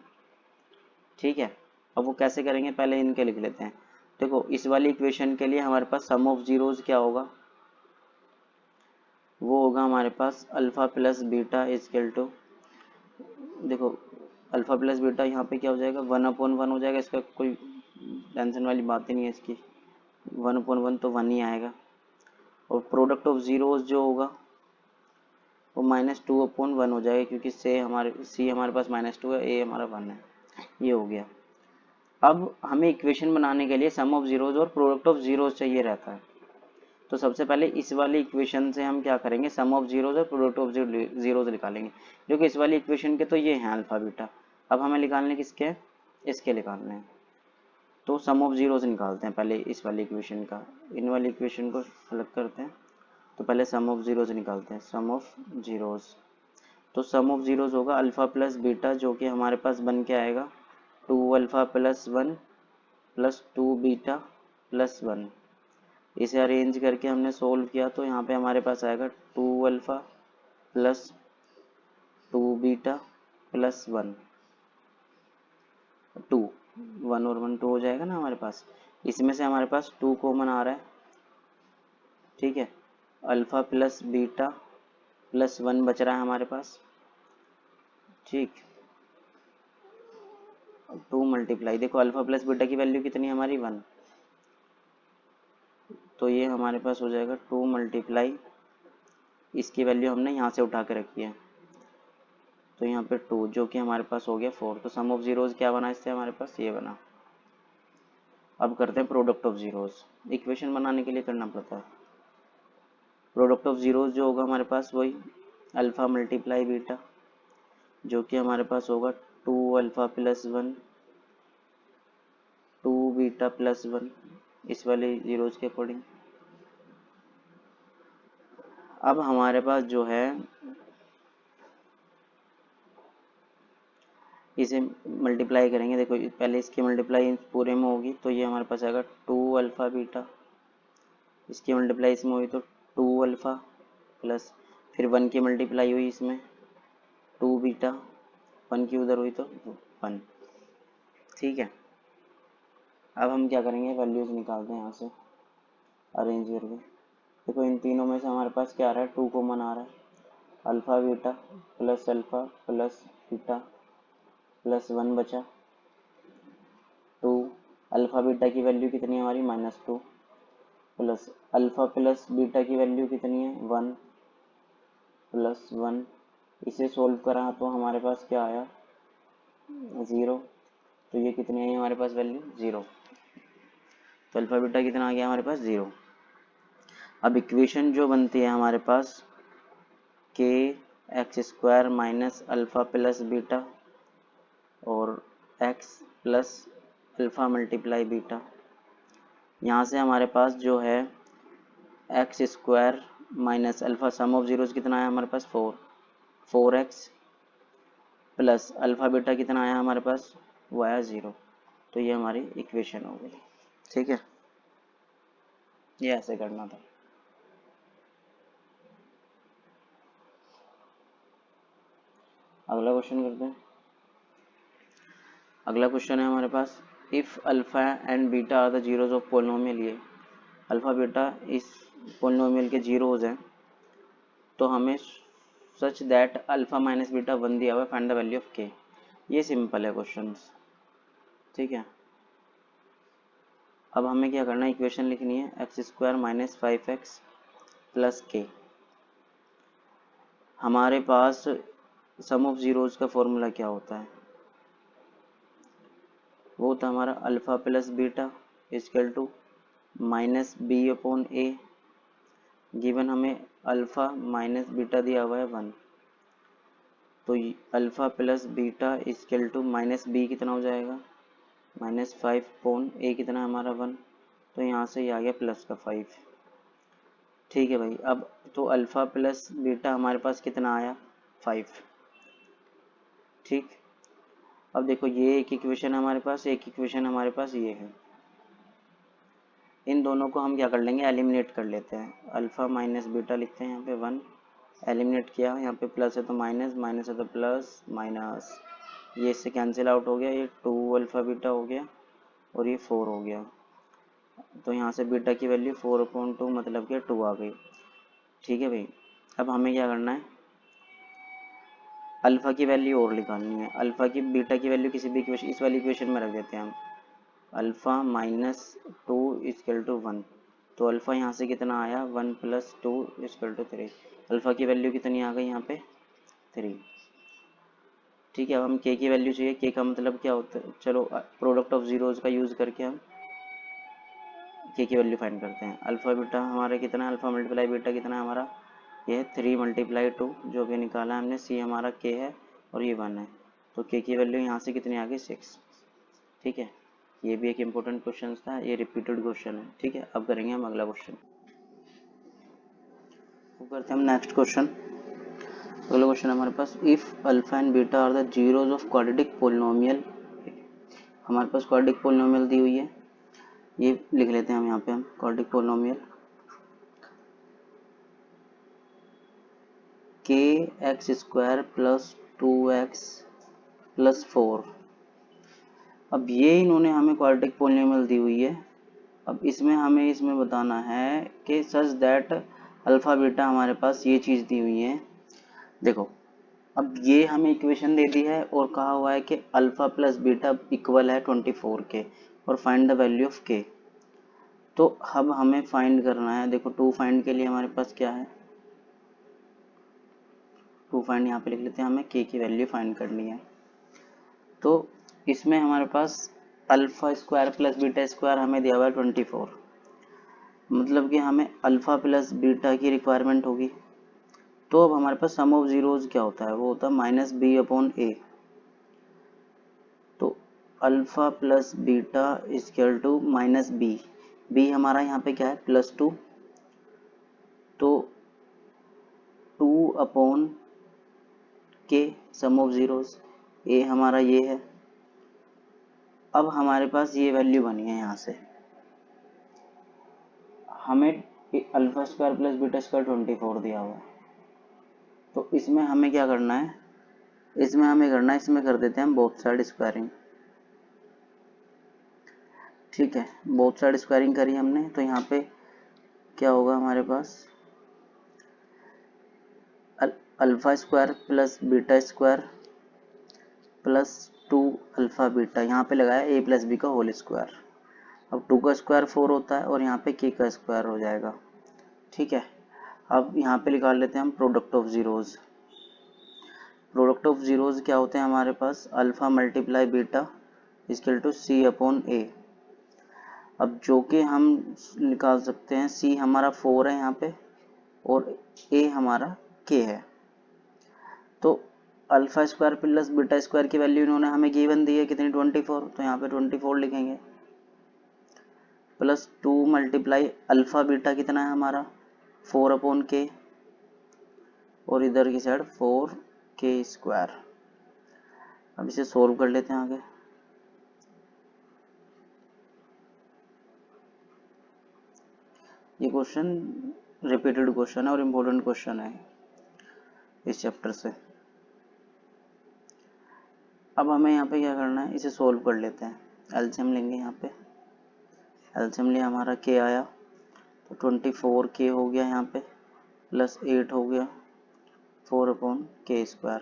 ठीक है, अब वो कैसे करेंगे, पहले इनके लिख लेते हैं। देखो इस वाली इक्वेशन के लिए हमारे पास सम ऑफ जीरोज क्या होगा, वो होगा हमारे पास alpha plus beta is equal to, देखो अल्फा प्लस बीटा यहाँ पे क्या हो जाएगा, 1/1 हो जाएगा, इसका कोई टेंशन वाली बात ही नहीं है इसकी, 1/1 तो 1 ही आएगा। और प्रोडक्ट ऑफ जीरोज जो होगा वो -2/1 हो जाएगा, क्योंकि सी हमारे पास -2 है, ए हमारा 1 है। ये हो गया। अब हमें इक्वेशन बनाने के लिए सम ऑफ जीरोज और प्रोडक्ट ऑफ जीरोज चाहिए रहता है। तो सबसे पहले इस वाली इक्वेशन से हम क्या करेंगे, सम ऑफ जीरोज और प्रोडक्ट ऑफ जीरोज निकालेंगे, जो कि इस वाली इक्वेशन के तो ये हैं अल्फा बीटा। अब हमें निकालने किसके हैं, इसके निकालने हैं। तो सम ऑफ जीरोज निकालते हैं पहले इस वाली इक्वेशन का, इन वाली इक्वेशन को अलग करते हैं। तो पहले सम ऑफ जीरोज निकालते हैं, सम ऑफ जीरोज। तो सम ऑफ जीरोज होगा अल्फा प्लस बीटा, जो कि हमारे पास बन के आएगा 2α + 1 + 2β + 1। इसे अरेंज करके हमने सोल्व किया तो यहाँ पे हमारे पास आएगा 2α + 2β + 1, 2, 1 और 1 2 हो जाएगा ना हमारे पास। इसमें से हमारे पास 2 कॉमन आ रहा है, ठीक है। अल्फा प्लस बीटा + 1 बच रहा है हमारे पास, ठीक। 2 मल्टीप्लाई, देखो अल्फा प्लस बीटा की वैल्यू कितनी है हमारी, 1। तो ये हमारे पास हो जाएगा 2 मल्टीप्लाई, इसकी वैल्यू हमने यहाँ से उठा के रखी है, तो यहाँ पे 2, जो कि हमारे पास हो गया 4। तो सम ऑफ जीरोज क्या बना इससे हमारे पास, ये बना। अब करते हैं प्रोडक्ट ऑफ जीरोज। इक्वेशन बनाने के लिए करना पड़ता है। प्रोडक्ट ऑफ जीरोज जो होगा हमारे पास वही अल्फा मल्टीप्लाई बीटा, जो कि हमारे पास होगा 2α + 1 2β + 1, इस वाले जीरोज के अकॉर्डिंग। अब हमारे पास जो है इसे मल्टीप्लाई करेंगे, देखो पहले इसकी मल्टीप्लाई पूरे में होगी तो ये हमारे पास आएगा 2α बीटा, इसकी मल्टीप्लाई इसमें हुई तो 2α प्लस, फिर 1 की मल्टीप्लाई हुई इसमें 2β, 1 की उधर हुई तो 1, ठीक है। अब हम क्या करेंगे, वैल्यूज निकालते हैं यहाँ से अरेंज करके। देखो इन तीनों में से हमारे पास क्या आ रहा है, 2 कॉमन आ रहा है, alpha beta plus alpha plus beta plus 1 बचा 2। अल्फा बीटा की वैल्यू कितनी है हमारी, -2, प्लस अल्फा प्लस बीटा की वैल्यू कितनी है, 1 प्लस 1। इसे सोल्व करा तो हमारे पास क्या आया, 0। तो ये कितनी आई हमारे पास वैल्यू, 0। तो अल्फा बीटा कितना आ गया हमारे पास, 0। अब इक्वेशन जो बनती है हमारे पास kx² - अल्फा प्लस बीटा और x plus alpha multiply beta, यहाँ से हमारे पास जो है x² - alpha, some of zeros कितना आया हमारे पास, 4x प्लस अल्फा बीटा कितना आया हमारे पास, वो आया 0। तो ये हमारी इक्वेशन हो गई, ठीक है। ये ऐसे करना था। अगला क्वेश्चन करते हैं। अगला क्वेश्चन है हमारे पास, if alpha and beta are the zeros of polynomial, ये अल्फा बीटा इस पोलिनोमियल के जीरोज हैं, तो हमें such that alpha minus beta 1 दिया हुआ है, फाइंड द वैल्यू ऑफ के। ये सिंपल है क्वेश्चन, ठीक है। अब हमें क्या करना है, इक्वेशन लिखनी है x² - 5x + k। हमारे पास सम ऑफ जीरोज का फॉर्मूला क्या होता है, वो होता है हमारा alpha plus beta equal to -b/a। Given हमें अल्फा माइनस बीटा दिया हुआ है 1, तो alpha plus beta equal to -b कितना हो जाएगा, -5/a कितना है हमारा 1, तो यहाँ से ये आ गया प्लस का 5, ठीक है भाई। अब तो अल्फा प्लस बीटा हमारे पास कितना आया, 5, ठीक। अब देखो ये एक इक्वेशन हमारे पास, एक इक्वेशन हमारे पास ये है, इन दोनों को हम क्या कर लेंगे, एलिमिनेट कर लेते हैं। अल्फा माइनस बीटा लिखते हैं यहाँ पे 1, एलिमिनेट किया, यहाँ पे प्लस है तो माइनस, माइनस है तो प्लस, माइनस, ये इससे कैंसिल आउट हो गया, ये 2 अल्फा बीटा हो गया और ये 4 हो गया। तो यहाँ से बीटा की वैल्यू 4/2 मतलब कि 2 आ गई, ठीक है भाई। अब हमें क्या करना है, अल्फा की वैल्यू और निकालनी है। अल्फा की बीटा की वैल्यू किसी भी इक्वेशन, इस वाली इक्वेशन में रख देते हैं हम, अल्फा -2 = 1, तो अल्फा यहाँ से कितना आया, 1 + 2 = 3। अल्फ़ा की वैल्यू कितनी आ गई यहाँ पे 3। ठीक है, अब हम के की वैल्यू चाहिए। के का मतलब क्या होता है, चलो प्रोडक्ट ऑफ जीरोज का यूज़ करके हम के की वैल्यू फाइंड करते हैं। अल्फ़ा बीटा हमारा कितना है, अल्फ़ा मल्टीप्लाई बीटा कितना है हमारा, ये है 3 × 2 जो कि निकाला हमने। सी हमारा के है और ये 1 है, तो के की वैल्यू यहाँ से कितनी आ गई 6। ठीक है, ये भी एक इम्पोर्टेंट क्वेश्चन था, ये रिपीटेड क्वेश्चन है। ठीक है, अब करेंगे हम अगला क्वेश्चन। अब करते हैं हम नेक्स्ट क्वेश्चन। अगला क्वेश्चन हमारे पास, if alpha and beta are the zeros of quadratic polynomial. हमारे पास क्वाड्रेटिक पोलिनोमियल दी हुई है, ये लिख लेते हैं हम यहाँ पे, हम क्वाड्रेटिक पोलिनोमियल के x square plus 2x plus 4। अब ये इन्होंने हमें क्वाड्रेटिक पोलिनोमियल दी हुई है। अब इसमें बताना है कि सच दैट अल्फा बीटा हमारे पास ये चीज़ दी हुई है। देखो, अब ये हमें इक्वेशन दे दी है और कहा हुआ है कि अल्फा प्लस बीटा इक्वल है 24 के, और फाइंड द वैल्यू ऑफ के। तो अब हमें फाइंड करना है, देखो 2 फाइंड के लिए हमारे पास क्या है, 2 फाइंड यहाँ पे लिख लेते हैं, हमें के की वैल्यू फाइंड करनी है। तो इसमें हमारे पास alpha square plus beta square हमें दिया हुआ है 24, मतलब कि हमें अल्फा प्लस बीटा की रिक्वायरमेंट होगी। तो अब हमारे पास सम ऑफ जीरोज क्या होता है, वो होता है -b/a। तो alpha plus beta equal to -b। b हमारा यहाँ पे क्या है +2, तो 2/k some of zeros. a हमारा ये है। अब हमारे पास ये वैल्यू बनी है, यहाँ से हमें alpha square plus beta square 24 दिया हुआ है। तो इसमें हमें क्या करना है, इसमें कर देते हैं हम बोथ साइड स्क्वायरिंग। ठीक है, बोथ साइड स्क्वायरिंग करी हमने, तो यहाँ पे क्या होगा हमारे पास, alpha square plus beta square plus 2 alpha beta, यहाँ पे लगाया a प्लस बी का होल स्क्वायर। अब 2 का स्क्वायर 4 होता है और यहाँ पे k का स्क्वायर हो जाएगा। ठीक है, अब यहाँ पे निकाल लेते हैं हम product of zeros. Product of zeros क्या होते हैं हमारे पास, alpha multiply beta equal to c/a। अब जो कि हम निकाल सकते हैं, c हमारा 4 है यहाँ पे और a हमारा k है। तो alpha square plus beta square की वैल्यू इन्होंने हमें गिवन दी है कितनी 24, तो यहाँ पे 24 लिखेंगे, प्लस 2 मल्टीप्लाई अल्फा बीटा कितना है हमारा 4/k, और इधर की साइड 4k स्क्वायर। अब इसे सोल्व कर लेते हैं आगे। ये क्वेश्चन रिपीटेड क्वेश्चन है और इम्पोर्टेंट क्वेश्चन है इस चैप्टर से। अब हमें यहाँ पे क्या करना है, इसे सोल्व कर लेते हैं। एलसीएम लेंगे, यहाँ पे एलसीएम लिया, हमारा k आया, तो 24k हो गया यहाँ पे, प्लस 8 हो गया 4/k स्क्वायर।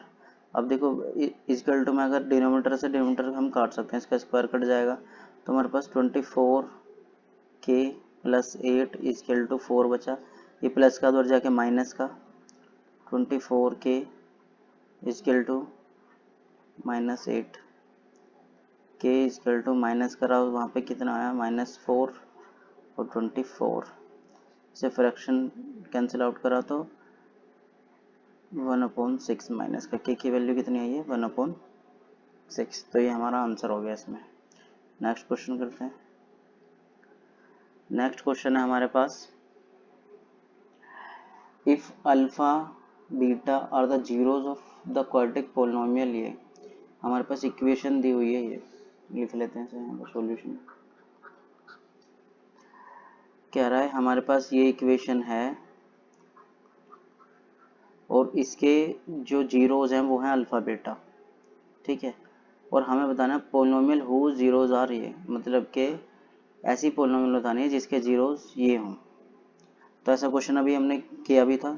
अब देखो इक्वल टू में अगर डिनोमिनेटर से डिनोमिनेटर हम काट सकते हैं, इसका स्क्वायर कट जाएगा, तो हमारे पास 24k प्लस 8 इक्वल टू 4 बचा। ये प्लस का उधर जाके माइनस का, 24k equal to -8, k equal to minus करा, वहाँ पे कितना आया -4 और 24 से फ्रैक्शन कैंसिल आउट करा तो 1/6 माइनस का, k की वैल्यू कितनी आई है 1/6। तो ये हमारा आंसर हो गया इसमें। नेक्स्ट क्वेश्चन करते हैं। नेक्स्ट क्वेश्चन है हमारे पास, if alpha beta are the zeros of the quadratic polynomial. ये हमारे पास इक्वेशन दी हुई है, ये लिख लेते हैं यहाँ पर सॉल्यूशन। कह रहा है हमारे पास ये इक्वेशन है और इसके जो जीरोज हैं वो हैं अल्फा बीटा। ठीक है, और हमें बताना है पोलिनोमियल हुज जीरोज आर, ये मतलब कि ऐसी पोलिनोमियल बतानी है जिसके जीरोज ये हों। तो ऐसा क्वेश्चन अभी हमने किया भी था,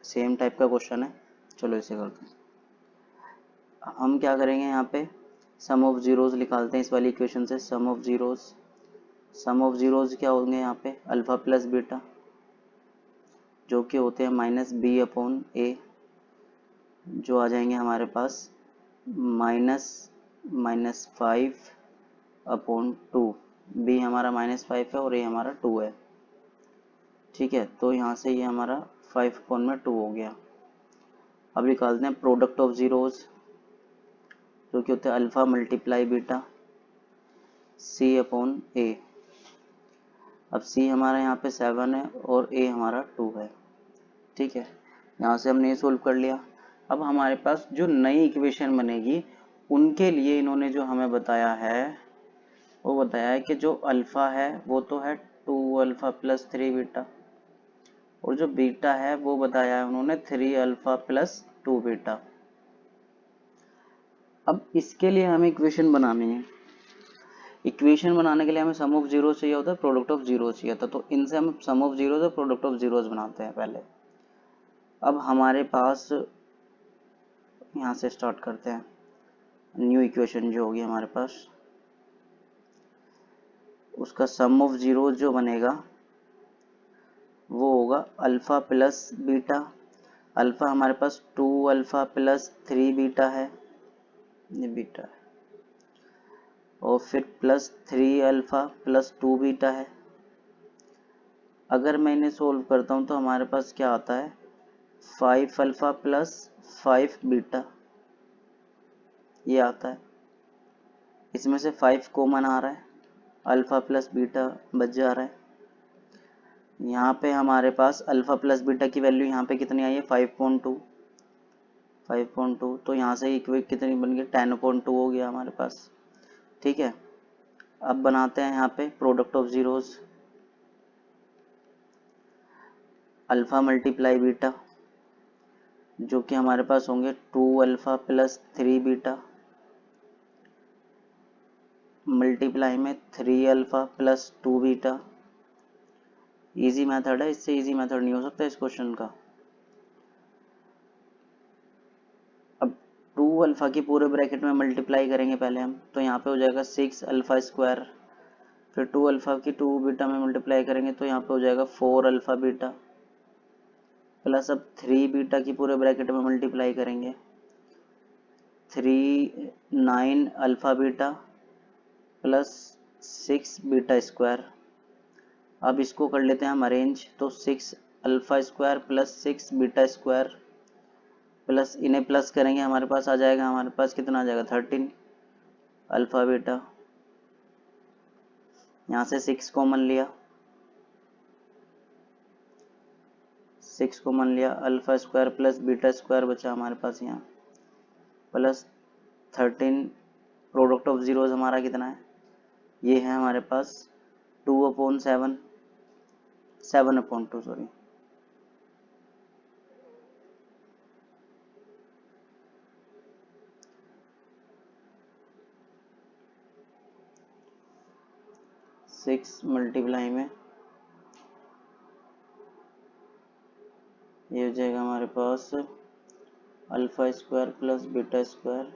सेम टाइप का क्वेश्चन है। चलो इसे करते हैं। हम क्या करेंगे, यहाँ पे सम ऑफ जीरोज निकालते हैं इस वाली इक्वेशन से। सम ऑफ जीरोज क्या होंगे यहाँ पे, अल्फा प्लस बीटा जो कि होते हैं -b/a, जो आ जाएंगे हमारे पास -5/2। b हमारा -5 है और a हमारा 2 है। ठीक है, तो यहाँ से ये हमारा 5/2 हो गया। अब निकालते हैं प्रोडक्ट ऑफ जीरोज, जो कि होता है अल्फा मल्टीप्लाई बीटा c/a। अब c हमारा यहाँ पे 7 है और a हमारा 2 है। ठीक है, यहाँ से हमने ये सोल्व कर लिया। अब हमारे पास जो नई इक्वेशन बनेगी उनके लिए इन्होंने जो हमें बताया है वो बताया है कि जो अल्फा है वो तो है 2α + 3 बीटा, और जो बीटा है वो बताया है उन्होंने 3α + 2 बीटा। अब इसके लिए हमें इक्वेशन बनानी है। इक्वेशन बनाने के लिए हमें सम ऑफ जीरो चाहिए होता है, प्रोडक्ट ऑफ जीरो चाहिए था, तो इनसे हम सम ऑफ जीरोज और प्रोडक्ट ऑफ जीरोज बनाते हैं पहले। अब हमारे पास यहाँ से स्टार्ट करते हैं। न्यू इक्वेशन जो होगी हमारे पास, उसका सम ऑफ जीरो जो बनेगा वो होगा अल्फा प्लस बीटा। अल्फा हमारे पास 2α + 3 बीटा है, ये बीटा है, और फिर प्लस 3α + 2 बीटा है। अगर मैं इन्हें सोल्व करता हूँ तो हमारे पास क्या आता है 5α + 5 बीटा, ये आता है। इसमें से 5 कॉमन आ रहा है, अल्फा प्लस बीटा बच जा रहा है। यहाँ पे हमारे पास अल्फा प्लस बीटा की वैल्यू यहाँ पे कितनी आई है 5.2। तो यहाँ से इक्वेट कितनी बन गई 10.2 हो गया हमारे पास। ठीक है, अब बनाते हैं यहाँ पे product of zeros. Alpha multiply beta, जो कि हमारे पास होंगे 2α + 3 बीटा मल्टीप्लाई में 3α + 2 बीटा। इजी मेथड है, इससे इजी मेथड नहीं हो सकता इस क्वेश्चन का। अब 2α की पूरे ब्रैकेट में मल्टीप्लाई करेंगे पहले हम, तो यहाँ पे हो जाएगा 6α²। फिर 2α की 2 बीटा में मल्टीप्लाई करेंगे तो यहाँ पे हो जाएगा 4α बीटा, प्लस अब 3 बीटा की पूरे ब्रैकेट में मल्टीप्लाई करेंगे 9α बीटा प्लस 6 बीटा स्क्वायर। अब इसको कर लेते हैं हम अरेंज, तो 6α² प्लस 6 बीटा स्क्वायर प्लस इन्हें प्लस करेंगे, हमारे पास आ जाएगा, हमारे पास कितना आ जाएगा 13 अल्फा बीटा। यहाँ से 6 कॉमन लिया, 6 कॉमन लिया, alpha square plus beta square बचा हमारे पास यहाँ, प्लस 13। प्रोडक्ट ऑफ जीरोज हमारा कितना है, ये है हमारे पास 2/7, 7/2 सॉरी। सिक्स मल्टीप्लाई में ये हो जाएगा हमारे पास alpha square plus beta square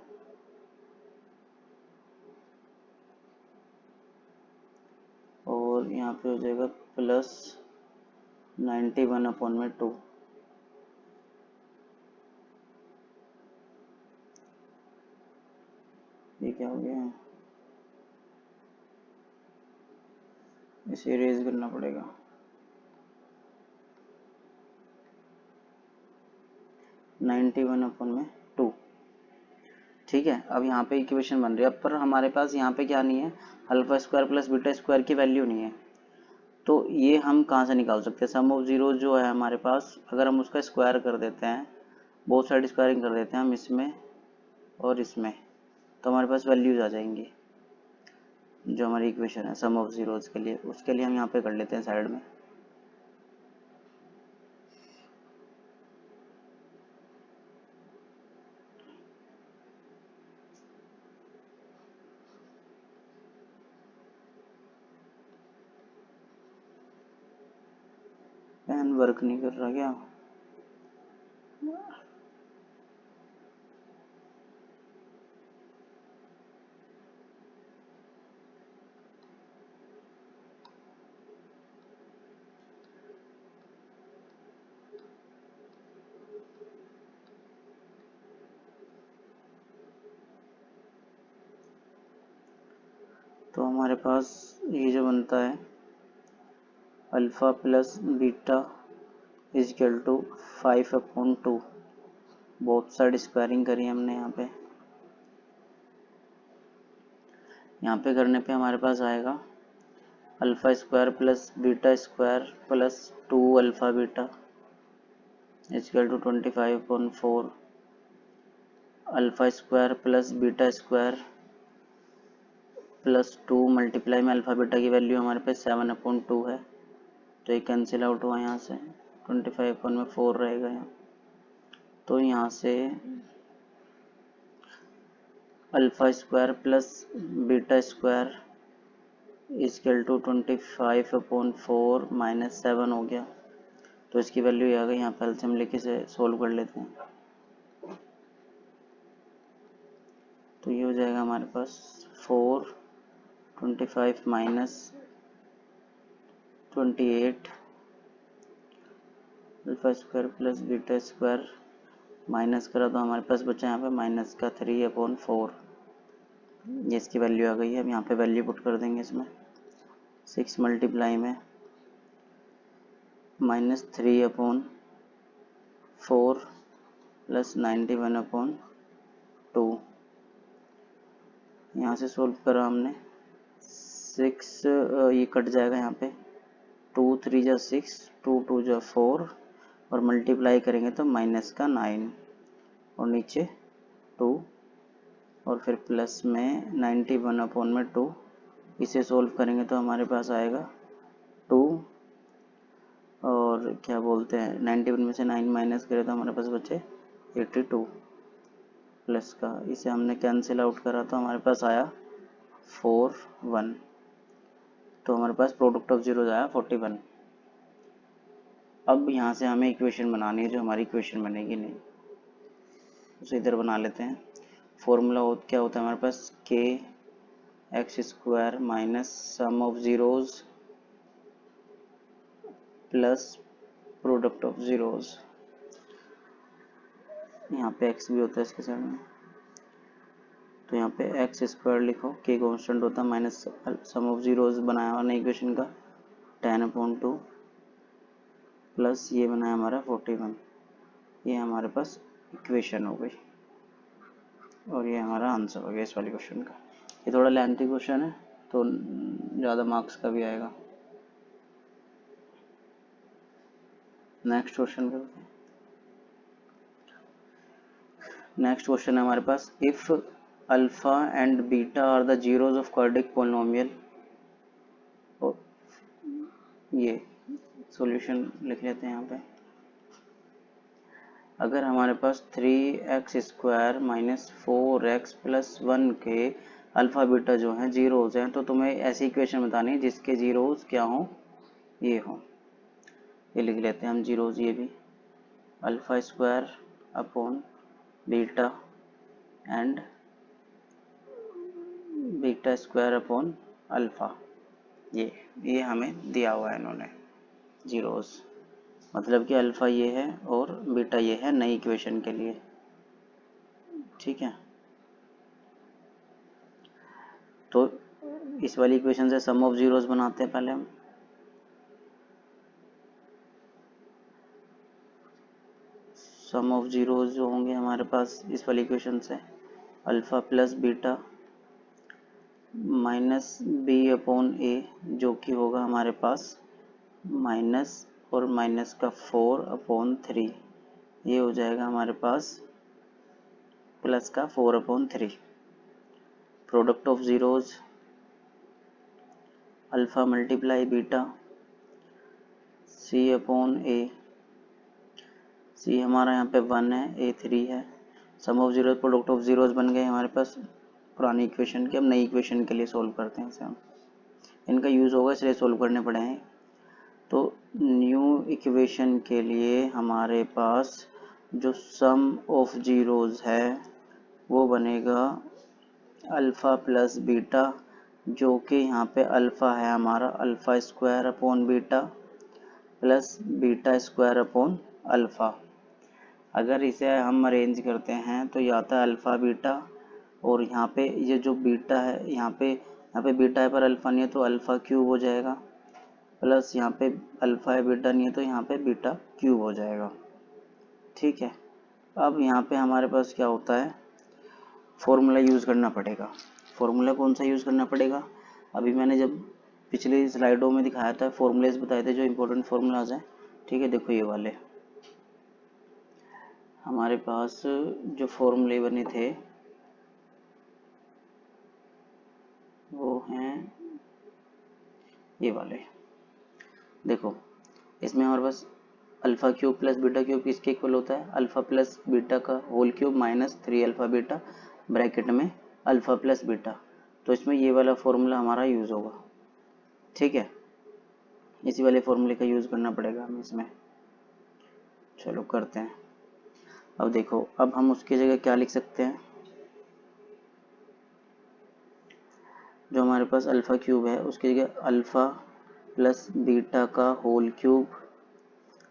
और यहाँ पे हो जाएगा प्लस 91/2। ये क्या हो गया, इसे इरेज करना पड़ेगा। 91/2। ठीक है, अब यहाँ पे इक्वेशन बन रही है, पर हमारे पास यहाँ पे क्या नहीं है, alpha square plus beta square की वैल्यू नहीं है, तो ये हम कहाँ से निकाल सकते हैं। सम ऑफ जीरो जो है हमारे पास, अगर हम उसका स्क्वायर कर देते हैं, बोथ साइड स्क्वायरिंग कर देते हैं हम इसमें और इसमें, तो हमारे पास वैल्यूज आ जाएंगी। जो हमारी इक्वेशन है सम ऑफ जीरोज के लिए, उसके लिए हम यहाँ पे कर लेते हैं साइड में। पेन वर्क नहीं कर रहा क्या, तो हमारे पास ये जो बनता है alpha plus beta is equal to 5/2। Both side squaring करी हमने यहाँ पे करने पे हमारे पास आएगा alpha square plus beta square plus 2 alpha beta is equal to 25/4 alpha square plus beta square plus 2 multiply में अल्फ़ा बीटा की वैल्यू हमारे पास 7/2 है, तो ये कैंसिल आउट हुआ यहाँ से, 25/4 रहेगा यहाँ। तो यहाँ से alpha square plus beta square equal to 25/4 minus 7 हो गया, तो इसकी वैल्यू ये आ गई। यहाँ पे एलसीएम लेके से सोल्व कर लेते हैं, तो ये हो जाएगा हमारे पास 4 25 minus 28 alpha square plus beta square minus करा तो हमारे पास बचा यहाँ पे माइनस का 3/4, ये इसकी वैल्यू आ गई है। अब यहाँ पे वैल्यू पुट कर देंगे इसमें, 6 मल्टीप्लाई में माइनस 3/4 प्लस 91/2, यहाँ से सोल्व करा हमने, 6 ये कट जाएगा यहाँ पे, 2 3 जा 6, 2 2 जा 4 और मल्टीप्लाई करेंगे तो माइनस का 9 और नीचे 2 और फिर प्लस में 91/2, इसे सोल्व करेंगे तो हमारे पास आएगा 2 और क्या बोलते हैं 91 में से 9 माइनस करें तो हमारे पास बचे 82 प्लस का, इसे हमने कैंसिल आउट करा तो हमारे पास आया 41, तो हमारे पास प्रोडक्ट ऑफ जीरोज आया 41। अब यहाँ से हमें इक्वेशन बनानी है, जो हमारी इक्वेशन बनेगी नहीं, उसे इधर बना लेते हैं। फॉर्मूला क्या होता है हमारे पास, के x square minus sum of zeros plus product of zeros. यहाँ पे एक्स भी होता है इसके साइड में, तो यहाँ पे एक्स स्क्वायर लिखो, के कांस्टेंट होता है, माइनस सम ऑफ जीरोज बनाया हमने इक्वेशन का 10/2 प्लस ये बनाया हमारा 41, ये हमारे पास इक्वेशन हो गई और ये हमारा आंसर हो गया इस वाले क्वेश्चन का। ये थोड़ा लेंथी क्वेश्चन है तो ज़्यादा मार्क्स का भी आएगा। नेक्स्ट क्वेश्चन करते हैं। नेक्स्ट क्वेश्चन है हमारे पास, if alpha and beta are the zeros of quadratic polynomial. ये सॉल्यूशन लिख लेते हैं यहाँ पे। अगर हमारे पास 3x square minus 4x plus 1 के अल्फा बीटा जो हैं जीरोज हैं, तो तुम्हें ऐसी इक्वेशन बतानी है जिसके जीरोज क्या हों, ये हों। ये लिख लेते हैं हम जीरोज, ये भी alpha square upon beta and beta square upon alpha, ये हमें दिया हुआ है इन्होंने जीरोज, मतलब कि अल्फा ये है और बीटा ये है नई इक्वेशन के लिए, ठीक है। तो इस वाली इक्वेशन से सम ऑफ जीरोज बनाते हैं पहले हम। सम ऑफ जीरोज जो होंगे हमारे पास इस वाली इक्वेशन से, alpha plus beta minus b/a, जो कि होगा हमारे पास माइनस और माइनस का 4/3, ये हो जाएगा हमारे पास प्लस का 4/3। Product of zeros alpha multiply beta c/a, c हमारा यहाँ पे 1 है, a 3 है। Sum of zeros product of zeros बन गए हमारे पास पुरानी इक्वेशन के। अब नई इक्वेशन के लिए सोल्व करते हैं इसे हम, इनका यूज़ होगा इसलिए सोल्व करने पड़े हैं। तो न्यू इक्वेशन के लिए हमारे पास जो सम ऑफ जीरोज है वो बनेगा अल्फ़ा प्लस बीटा, जो कि यहाँ पे अल्फ़ा है हमारा alpha square upon beta plus beta square upon alpha. अगर इसे हम अरेंज करते हैं तो ये आता है अल्फ़ा बीटा, और यहाँ पे ये जो बीटा है यहाँ पे यहाँ पे बीटा है पर अल्फा नहीं है तो अल्फा क्यूब हो जाएगा, प्लस यहाँ पे अल्फा है बीटा नहीं है तो यहाँ पे बीटा क्यूब हो जाएगा। ठीक है, अब यहाँ पे हमारे पास क्या होता है, फॉर्मूला यूज़ करना पड़ेगा। फॉर्मूला कौन सा यूज़ करना पड़ेगा, अभी मैंने जब पिछली स्लाइडों में दिखाया था फॉर्मूलेज बताए थे जो इंपॉर्टेंट फॉर्मूलाज हैं। ठीक है, देखो ये वाले हमारे पास जो फॉर्मूले बने थे वो हैं ये वाले। देखो इसमें हमारे पास alpha cube plus beta cube किसके इक्वल होता है, अल्फा प्लस बीटा का whole cube minus 3 alpha beta bracket में अल्फा प्लस बीटा। तो इसमें ये वाला फॉर्मूला हमारा यूज़ होगा। ठीक है, इसी वाले फॉर्मूले का यूज़ करना पड़ेगा हमें इसमें। चलो करते हैं। अब देखो, अब हम उसकी जगह क्या लिख सकते हैं, जो हमारे पास अल्फ़ा क्यूब है उसकी जगह अल्फ़ा प्लस बीटा का whole cube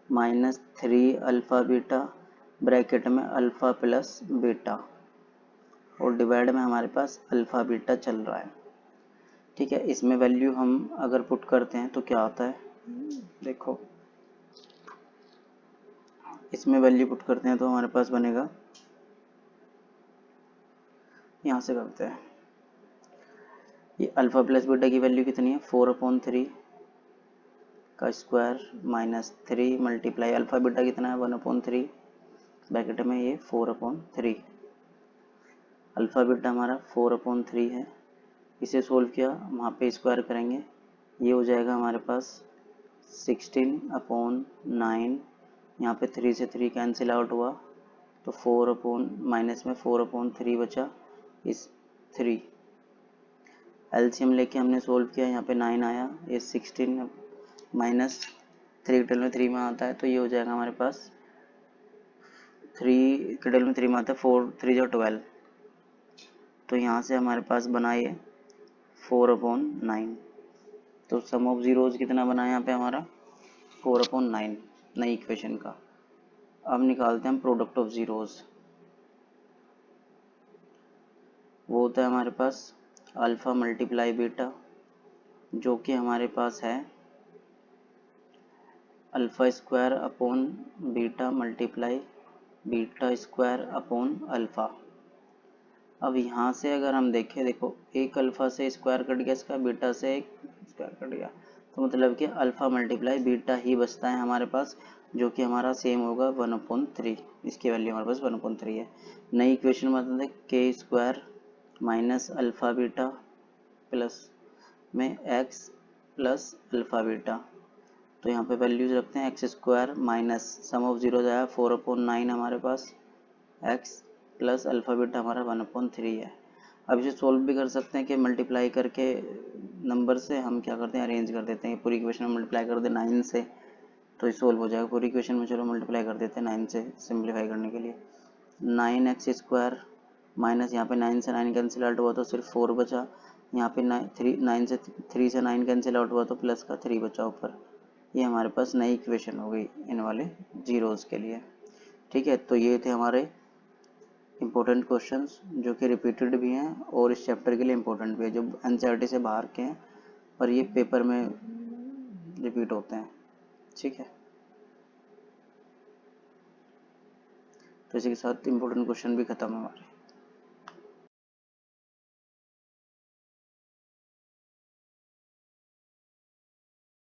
minus 3 alpha beta bracket में अल्फ़ा प्लस बीटा और डिवाइड में हमारे पास अल्फ़ा बीटा चल रहा है। ठीक है, इसमें वैल्यू हम अगर पुट करते हैं तो क्या आता है, देखो इसमें वैल्यू पुट करते हैं तो हमारे पास बनेगा, यहाँ से करते हैं, ये अल्फ़ा प्लस बीटा की वैल्यू कितनी है 4/3 का square minus 3 multiply alpha beta कितना है 1/3 ब्रैकेट में ये 4/3। अल्फ़ा बीटा हमारा 4/3 है, इसे सोल्व किया वहाँ पे स्क्वायर करेंगे, ये हो जाएगा हमारे पास 16/9। यहाँ पे 3 से 3 कैंसिल आउट हुआ तो 4/ माइनस में 4/3 बचा, इस 3 एलसीएम लेके हमने सोल्व किया, यहाँ पे 9 आया, ये 16 माइनस 3 के में 3 में आता है तो ये हो जाएगा हमारे पास 3 के में 3 में आता है 4 3 जो 12। तो यहाँ से हमारे पास बना ये 4/9। तो सम ऑफ जीरोज कितना बना यहाँ पे हमारा 4/9 नई इक्वेशन का। अब निकालते हैं हम प्रोडक्ट ऑफ जीरोज, वो होता है हमारे पास अल्फ़ा मल्टीप्लाई बीटा जो कि हमारे पास है alpha square upon beta multiply beta square upon alpha. अब यहाँ से अगर हम देखें, देखो एक अल्फ़ा से स्क्वायर कट गया, इसका बीटा से एक स्क्वायर कट गया, तो मतलब कि अल्फ़ा मल्टीप्लाई बीटा ही बचता है हमारे पास, जो कि हमारा सेम होगा 1/3। इसकी वैल्यू हमारे पास 1/3 है। नई इक्वेशन में आता है के square minus alpha beta plus में एक्स प्लस अल्फ़ा बीटा। तो यहाँ पे वैल्यूज रखते हैं x square minus sum of zero आया 4/9 हमारे पास, एक्स प्लस अल्फ़ा बीटा हमारा 1/3 है। अब इसे सोल्व भी कर सकते हैं कि मल्टीप्लाई करके नंबर से हम क्या करते हैं अरेंज कर देते हैं, पूरी इक्वेशन में मल्टीप्लाई कर दें 9 से तो ये सोल्व हो जाएगा पूरी इक्वेशन में। चलो मल्टीप्लाई कर देते हैं 9 से सिंप्लीफाई करने के लिए, 9x स्क्वायर माइनस यहाँ पे 9 से 9 कैंसिल आउट हुआ तो सिर्फ 4 बचा, यहाँ पे 9 से 3 से 9 कैंसिल आउट हुआ तो प्लस का 3 बचा ऊपर। ये हमारे पास नई इक्वेशन हो गई इन वाले जीरोज़ के लिए। ठीक है, तो ये थे हमारे इम्पोर्टेंट क्वेश्चंस जो कि रिपीटेड भी हैं और इस चैप्टर के लिए इम्पोर्टेंट भी है, जो एनसीईआरटी से बाहर के हैं पर ये पेपर में रिपीट होते हैं। ठीक है, तो इसी के साथ इम्पोर्टेंट क्वेश्चन भी ख़त्म है हमारे।